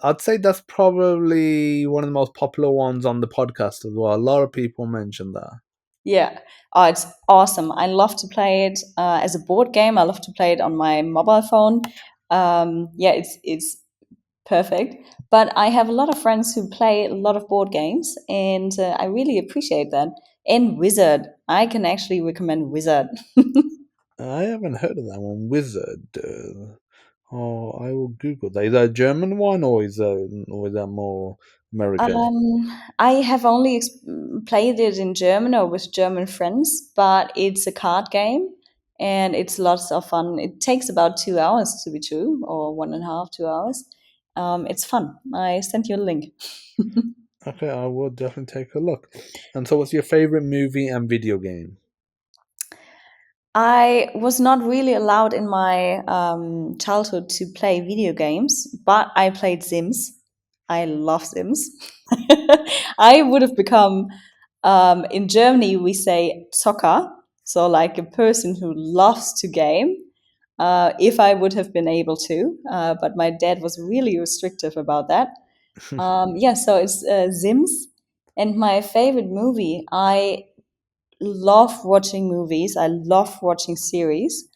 I'd say that's probably one of the most popular ones on the podcast as well. A lot of people mention that. Yeah. Oh, it's awesome. I love to play it as a board game. I love to play it on my mobile phone. Yeah, it's perfect. But I have a lot of friends who play a lot of board games, and I really appreciate that. And Wizard, I can actually recommend Wizard. I haven't heard of that one. Wizard. Oh, I will Google that. Is that a German one or is that more American? I have only played it in German or with German friends, but it's a card game and it's lots of fun. It takes about 2 hours to be true, or 1.5, 2 hours. It's fun. I sent you a link. Okay, I will definitely take a look. And so, what's your favorite movie and video game? I was not really allowed in my childhood to play video games, but I played Sims. I love Sims. I would have become, in Germany, we say Zocker, so like a person who loves to game, if I would have been able to. But my dad was really restrictive about that. Yeah, so it's Sims. And my favorite movie, I love watching movies. I love watching series.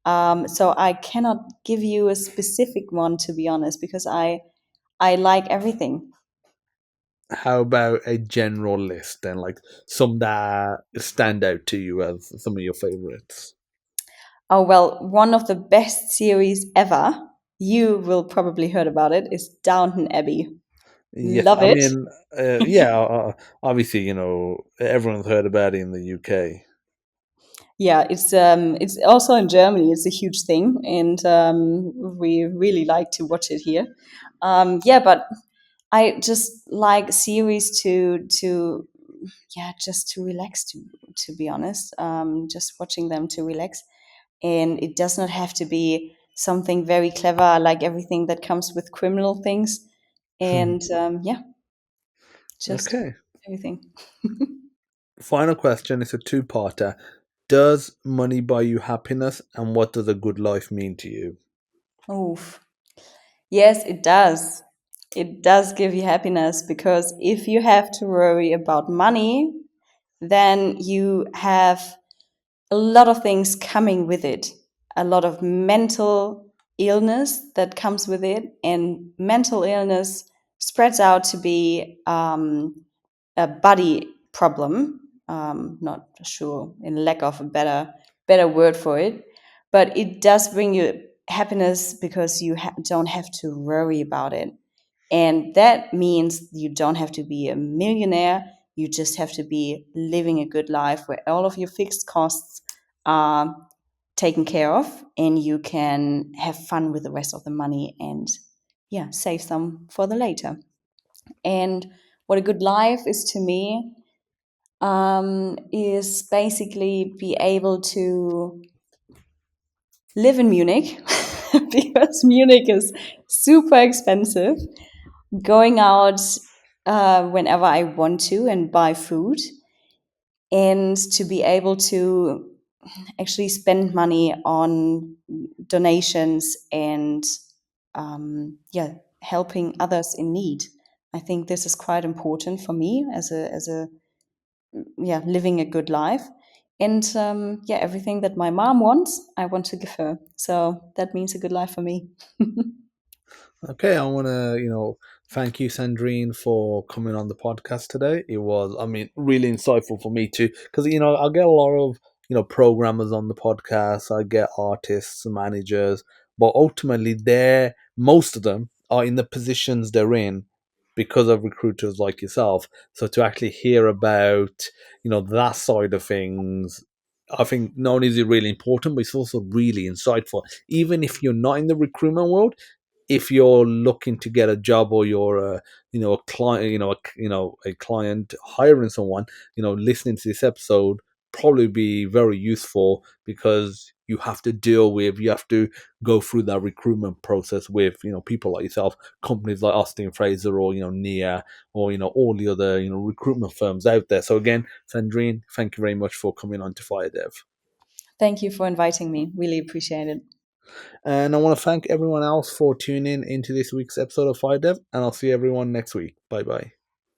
So I cannot give you a specific one to be honest, because I like everything. How about a general list and like some that stand out to you as some of your favorites? Oh well, one of the best series ever. You will probably heard about it. Is Downton Abbey. Yes, Love I it. mean, yeah, obviously, everyone's heard about it in the UK. Yeah, it's also in Germany. It's a huge thing, and we really like to watch it here. Yeah, but I just like series to yeah, just to relax. To be honest, just watching them to relax, and it does not have to be something very clever. I like everything that comes with criminal things, and yeah, just Okay. everything. Final question is a two-parter. Does money buy you happiness, and what does a good life mean to you? Oof. Yes, it does. It does give you happiness because if you have to worry about money, then you have a lot of things coming with it. A lot of mental illness that comes with it, and mental illness spreads out to be a body problem. Not sure in lack of a better word for it, but it does bring you happiness because you don't have to worry about it, and that means you don't have to be a millionaire. You just have to be living a good life where all of your fixed costs are taken care of, and you can have fun with the rest of the money and yeah, save some for the later. And what a good life is to me is basically be able to live in Munich because Munich is super expensive. Going out whenever I want to and buy food, and to be able to actually spend money on donations and yeah, helping others in need. I think this is quite important for me as a yeah, living a good life. And yeah, everything that my mom wants, I want to give her. So that means a good life for me. Okay, I want to, thank you, Sandrine, for coming on the podcast today. It was, I mean, really insightful for me too, because I get a lot of programmers on the podcast. I get artists, managers, but ultimately, most of them are in the positions they're in because of recruiters like yourself. So to actually hear about, that side of things. I think not only is it really important, but it's also really insightful. Even if you're not in the recruitment world, if you're looking to get a job or you're a client, a client hiring someone, listening to this episode probably be very useful because you have to go through that recruitment process with people like yourself, companies like Austin Fraser or Nia or all the other recruitment firms out there. So again, Sandrine, thank you very much for coming on to FireDEV. Thank you for inviting me. Really appreciate it. And I want to thank everyone else for tuning in into this week's episode of FireDev, and I'll see everyone next week. Bye bye.